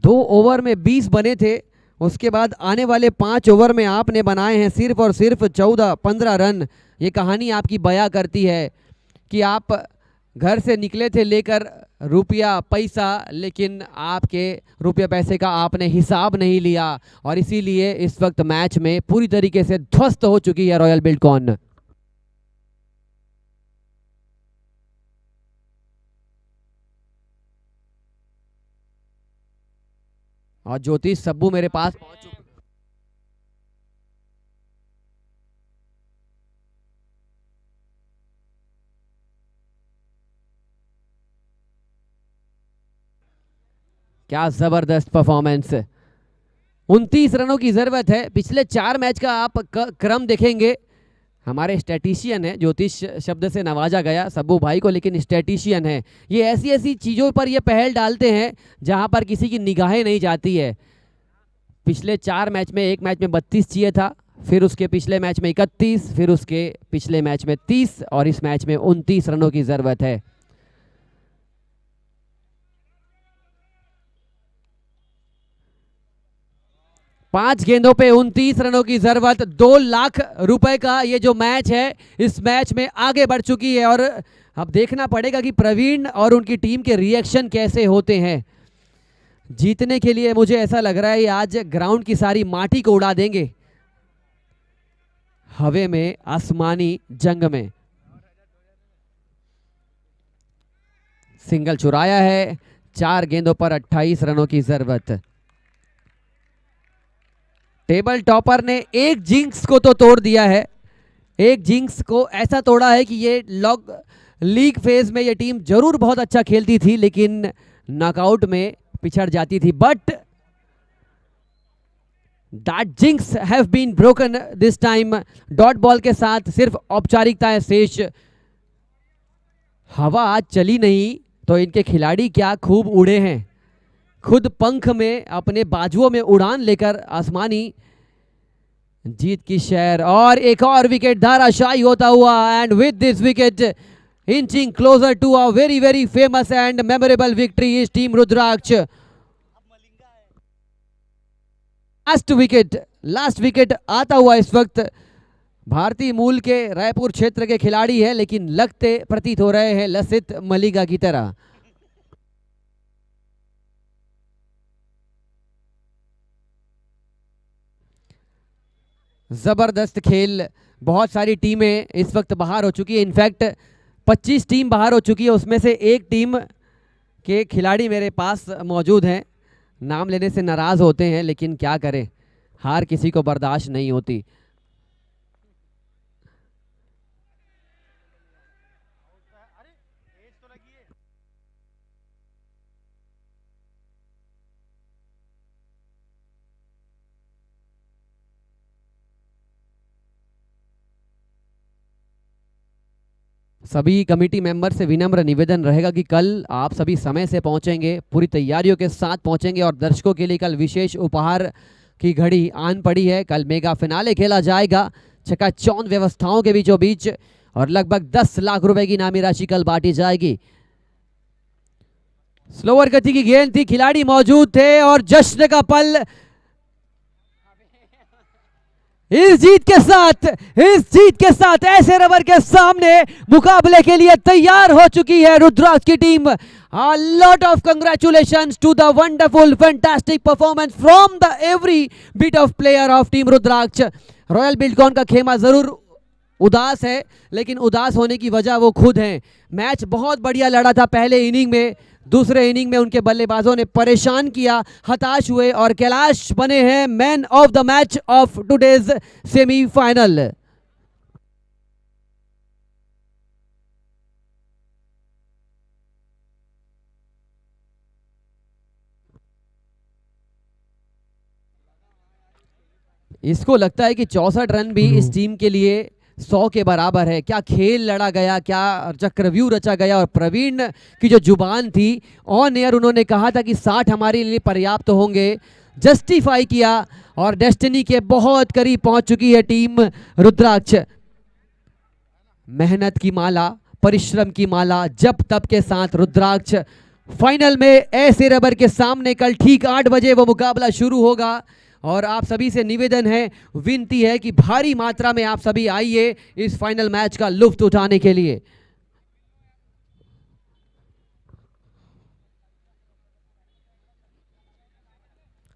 2 ओवर में 20 बने थे, उसके बाद आने वाले 5 ओवर में आपने बनाए हैं सिर्फ और सिर्फ 14-15 रन। ये कहानी आपकी बयां करती है कि आप घर से निकले थे लेकर रुपया पैसा, लेकिन आपके रुपये पैसे का आपने हिसाब नहीं लिया, और इसीलिए इस वक्त मैच में पूरी तरीके से ध्वस्त हो चुकी है रॉयल बिल्डकॉन। और ज्योतिष सब्बू मेरे पास पहुंच चुके। क्या जबरदस्त परफॉर्मेंस, 29 रनों की जरूरत है। पिछले 4 मैच का आप क्रम देखेंगे, हमारे स्टैटिशियन है, ज्योतिष शब्द से नवाजा गया सब्बू भाई को, लेकिन स्टैटिशियन है, ये ऐसी ऐसी चीज़ों पर ये पहल डालते हैं जहां पर किसी की निगाहें नहीं जाती है। पिछले 4 मैच में, एक मैच में 32 चाहिए था, फिर उसके पिछले मैच में 31, फिर उसके पिछले मैच में 30, और इस मैच में 29 रनों की जरूरत है। 5 गेंदों पे 29 रनों की जरूरत। 2 लाख रुपए का ये जो मैच है, इस मैच में आगे बढ़ चुकी है, और अब देखना पड़ेगा कि प्रवीण और उनकी टीम के रिएक्शन कैसे होते हैं। जीतने के लिए मुझे ऐसा लग रहा है आज ग्राउंड की सारी माटी को उड़ा देंगे हवे में, आसमानी जंग में। सिंगल चुराया है, 4 गेंदों पर 28 रनों की जरूरत। टेबल टॉपर ने एक जिंक्स को तो तोड़ दिया है, एक जिंक्स को ऐसा तोड़ा है कि ये लीग फेज में ये टीम जरूर बहुत अच्छा खेलती थी, लेकिन नॉकआउट में पिछड़ जाती थी। But that jinx have been broken this time. Dot ball के साथ सिर्फ औपचारिकताएं शेष। हवा आज चली नहीं तो इनके खिलाड़ी क्या खूब उड़े हैं, खुद पंख में अपने बाजुओं में उड़ान लेकर आसमानी जीत की शेर। और एक और विकेट धाराशायी होता हुआ, and with this wicket inching closer to a very very famous and memorable victory is team Rudraksh. Last wicket आता हुआ इस वक्त भारतीय मूल के रायपुर क्षेत्र के खिलाड़ी है, लेकिन लगते प्रतीत हो रहे हैं लसित मलिंगा की तरह। जबरदस्त खेल। बहुत सारी टीमें इस वक्त बाहर हो चुकी है, इनफैक्ट 25 टीम बाहर हो चुकी है, उसमें से एक टीम के खिलाड़ी मेरे पास मौजूद हैं। नाम लेने से नाराज होते हैं, लेकिन क्या करें, हार किसी को बर्दाश्त नहीं होती। सभी कमेटी मेंबर से विनम्र निवेदन रहेगा कि कल आप सभी समय से पहुंचेंगे, पूरी तैयारियों के साथ पहुंचेंगे और दर्शकों के लिए कल विशेष उपहार की घड़ी आन पड़ी है। कल मेगा फिनाले खेला जाएगा चकाचौंध व्यवस्थाओं के बीचों बीच और लगभग 10 लाख रुपए की इनामी राशि कल बांटी जाएगी। स्लोअर गति की गेंद थी, खिलाड़ी मौजूद थे और जश्न का पल इस जीत के साथ ऐसे रबर के सामने मुकाबले के लिए तैयार हो चुकी है रुद्राक्ष की team. A lot of congratulations to the wonderful, fantastic performance from the every bit of player of team Rudraksh. Royal Buildcon का खेमा जरूर उदास है, लेकिन उदास होने की वजह वो खुद हैं। मैच बहुत बढ़िया लड़ा था पहले इनिंग में, दूसरे इनिंग में उनके बल्लेबाजों ने परेशान किया, हताश हुए और कैलाश बने हैं man of the match of today's semifinal. इसको लगता है कि 64 रन भी इस टीम के लिए 100 के बराबर है। क्या खेल लड़ा गया, क्या चक्रव्यूह रचा गया। और प्रवीण की जो जुबान थी ऑन एयर, उन्होंने कहा था कि 60 हमारे लिए पर्याप्त होंगे, जस्टिफाई किया और डेस्टिनी के बहुत करीब पहुंच चुकी है टीम रुद्राक्ष। मेहनत की माला, परिश्रम की माला, जप तप के साथ रुद्राक्ष फाइनल में ऐसे रबर के सामने कल ठीक 8 बजे वो मुकाबला शुरू होगा। और आप सभी से निवेदन है, विनती है कि भारी मात्रा में आप सभी आइए इस फाइनल मैच का लुत्फ उठाने के लिए।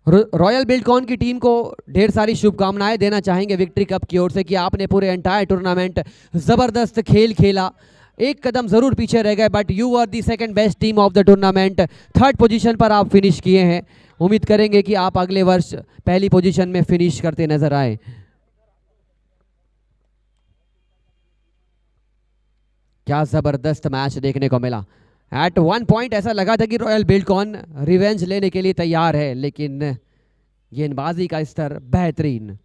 रॉयल बिल्डकॉन की टीम को ढेर सारी शुभकामनाएं देना चाहेंगे विक्ट्री कप की ओर से कि आपने पूरे एंटायर टूर्नामेंट जबरदस्त खेल खेला, एक कदम जरूर पीछे रह गए, but you are the second best team of the tournament. 3rd position पर आप फिनिश किए हैं। उम्मीद करेंगे कि आप अगले वर्ष पहली पोजीशन में फिनिश करते नजर आए। क्या जबरदस्त मैच देखने को मिला। एट वन पॉइंट ऐसा लगा था कि रॉयल बिल्डकॉन रिवेंज लेने के लिए तैयार है, लेकिन गेंदबाजी का स्तर बेहतरीन।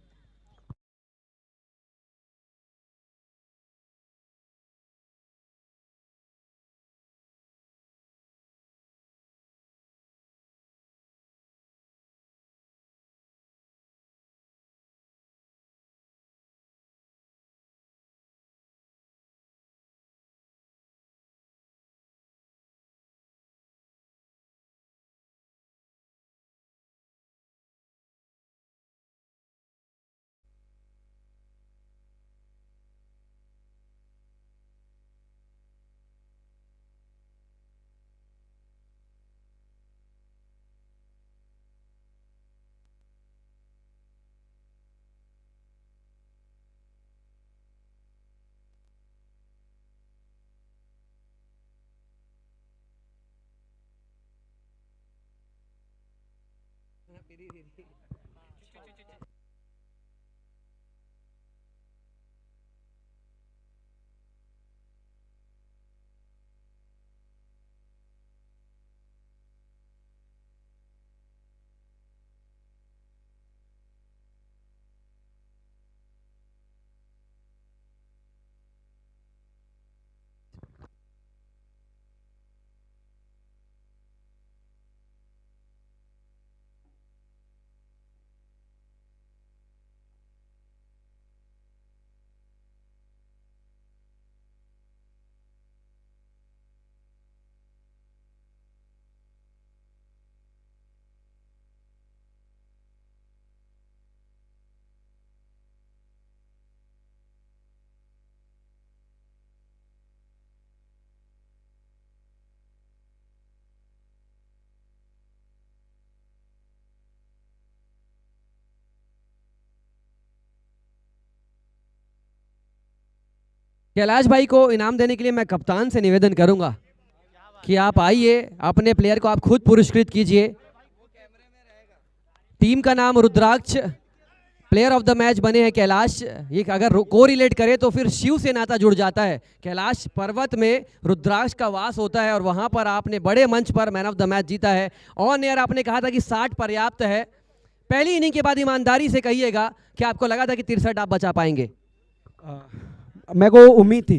कैलाश भाई को इनाम देने के लिए मैं कप्तान से निवेदन करूंगा कि आप आइए, अपने प्लेयर को आप खुद पुरस्कृत कीजिए। टीम का नाम रुद्राक्ष, प्लेयर ऑफ द मैच बने हैं कैलाश। ये अगर को रिलेट करे तो फिर शिव से नाता जुड़ जाता है। कैलाश पर्वत में रुद्राक्ष का वास होता है और वहां पर आपने बड़े मंच पर मैन ऑफ द मैच जीता है। ऑन एयर आपने कहा था कि 60 पर्याप्त है। पहली इनिंग के बाद ईमानदारी से कहिएगा कि आपको लगा था कि 63 आप बचा पाएंगे? मेरे को उम्मीद थी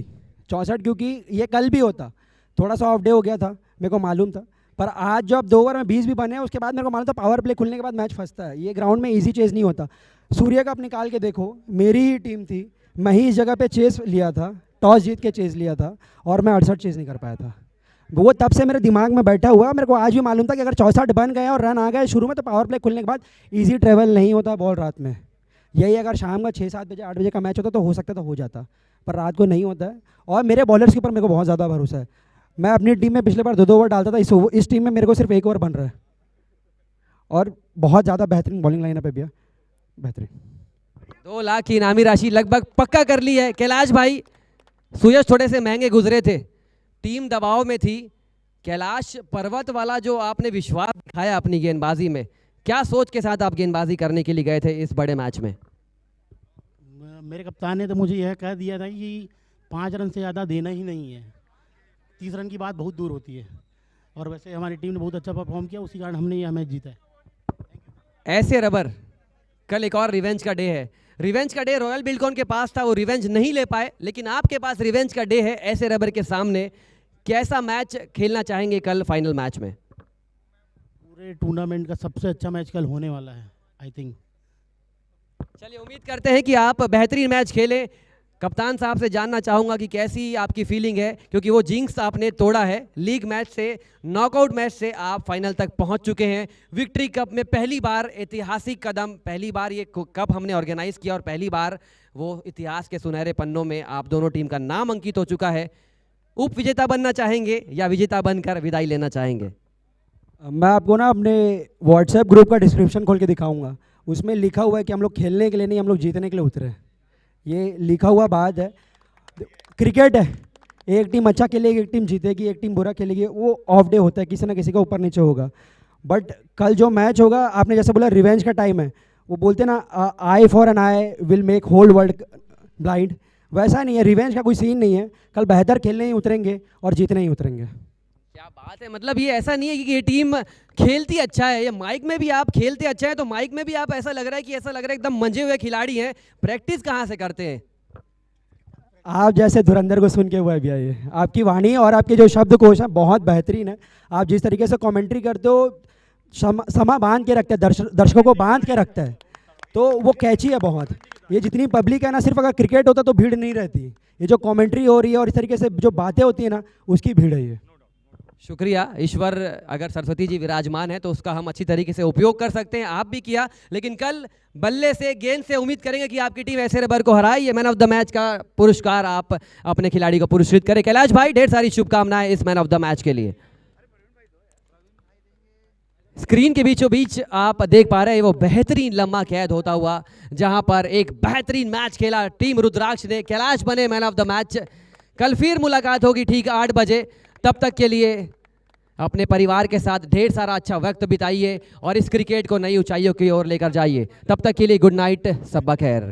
64, क्योंकि ये कल भी होता, थोड़ा सा ऑफ डे हो गया था, मेरे को मालूम था। पर आज जो अब 2 ओवर में 20 भी बने हैं, उसके बाद मेरे को मालूम था पावर प्ले खुलने के बाद मैच फंसता है। ये ग्राउंड में इजी चेज नहीं होता। सूर्य कप निकाल के देखो, मेरी ही टीम थी, मैं ही इस जगह पे चेस लिया था, टॉस जीत के चेस लिया था और मैं 68 चेस नहीं कर पाया था। वो तब से मेरे दिमाग में बैठा हुआ। मेरे को आज भी मालूम था कि अगर 64 बन गए और रन आ गए शुरू में, तो पावर प्ले खुलने के बाद ईजी ट्रेवल नहीं होता बॉल रात में। यही अगर शाम का 6-7 बजे 8 बजे का मैच होता तो हो सकता था, हो जाता, पर रात को नहीं होता है। और मेरे बॉलर्स के ऊपर मेरे को बहुत ज़्यादा भरोसा है। मैं अपनी टीम में पिछले बार 2-2 ओवर डालता था, इस टीम में मेरे को सिर्फ 1 ओवर बन रहा है और बहुत ज़्यादा बेहतरीन बॉलिंग लाइनअप है भैया, बेहतरीन। 2 लाख की इनामी राशि लगभग पक्का कर ली है। कैलाश भाई, सुयश थोड़े से महंगे गुजरे थे, टीम दबाव में थी। कैलाश पर्वत वाला जो आपने विश्वास दिखाया अपनी गेंदबाजी में, क्या सोच के साथ आप गेंदबाजी करने के लिए गए थे इस बड़े मैच में? मेरे कप्तान ने तो मुझे यह कह दिया था कि 5 रन से ज़्यादा देना ही नहीं है, 30 रन की बात बहुत दूर होती है। और वैसे हमारी टीम ने बहुत अच्छा परफॉर्म किया, उसी कारण हमने यह मैच जीता है। ऐसे रबर, कल एक और रिवेंज का डे है। रिवेंज का डे रॉयल बिल्डकॉन के पास था, वो रिवेंज नहीं ले पाए, लेकिन आपके पास रिवेंज का डे है ऐसे रबर के सामने। कैसा मैच खेलना चाहेंगे कल फाइनल मैच में? पूरे टूर्नामेंट का सबसे अच्छा मैच कल होने वाला है, आई थिंक। चलिए, उम्मीद करते हैं कि आप बेहतरीन मैच खेलें। कप्तान साहब से जानना चाहूँगा कि कैसी आपकी फीलिंग है, क्योंकि वो जिंक्स आपने तोड़ा है। लीग मैच से, नॉकआउट मैच से आप फाइनल तक पहुंच चुके हैं। विक्ट्री कप में पहली बार ऐतिहासिक कदम, पहली बार ये कप हमने ऑर्गेनाइज किया और पहली बार वो इतिहास के सुनहरे पन्नों में आप दोनों टीम का नाम अंकित हो चुका है। उप विजेता बनना चाहेंगे या विजेता बनकर विदाई लेना चाहेंगे? मैं आपको ना अपने व्हाट्सएप ग्रुप का डिस्क्रिप्शन खोल के दिखाऊंगा, उसमें लिखा हुआ है कि हम लोग खेलने के लिए नहीं, हम लोग जीतने के लिए उतरे हैं। ये लिखा हुआ बात है। क्रिकेट है, एक टीम अच्छा खेलेगी, एक टीम जीतेगी, एक टीम बुरा खेलेगी, वो ऑफ डे होता है, किसी ना किसी का ऊपर नीचे होगा। बट कल जो मैच होगा, आपने जैसे बोला रिवेंज का टाइम है, वो बोलते ना eye for an eye will make whole world blind, वैसा नहीं है। रिवेंज का कोई सीन नहीं है। कल बेहतर खेलने ही उतरेंगे और जीतने ही उतरेंगे। क्या बात है, मतलब ये ऐसा नहीं है कि ये टीम खेलती अच्छा है, ये माइक में भी आप खेलते अच्छा है, तो माइक में भी आप ऐसा लग रहा है कि ऐसा लग रहा है एकदम मंजे हुए खिलाड़ी हैं। प्रैक्टिस कहाँ से करते हैं? आप जैसे धुरंधर को सुन के हुआ भी ये आपकी वाणी और आपके जो शब्दकोश है बहुत बेहतरीन है। आप जिस तरीके से कमेंट्री करते हो, समा बांध के रखते हैं, दर्शकों को बांध के रखता है, तो वो कैची है बहुत। ये जितनी पब्लिक है ना, सिर्फ अगर क्रिकेट होता तो भीड़ नहीं रहती, ये जो कमेंट्री हो रही है और इस तरीके से जो बातें होती है ना, उसकी भीड़ है ये। शुक्रिया। ईश्वर अगर सरस्वती जी विराजमान है तो उसका हम अच्छी तरीके से उपयोग कर सकते हैं, आप भी किया। लेकिन कल बल्ले से, गेंद से उम्मीद करेंगे कि आपकी टीम ऐसे रबर को हराए। ये मैन ऑफ द मैच का पुरस्कार आप अपने खिलाड़ी को पुरस्कृत करें। कैलाश भाई, ढेर सारी शुभकामनाएं इस मैन ऑफ द मैच के लिए। स्क्रीन के बीचों बीच आप देख पा रहे हैं वो बेहतरीन लम्हा कैद होता हुआ, जहां पर एक बेहतरीन मैच खेला टीम रुद्राक्ष ने। कैलाश बने मैन ऑफ द मैच। कल फिर मुलाकात होगी ठीक 8 बजे। तब तक के लिए अपने परिवार के साथ ढेर सारा अच्छा वक्त बिताइए और इस क्रिकेट को नई ऊंचाइयों की ओर लेकर जाइए। तब तक के लिए गुड नाइट, सब्बा खैर।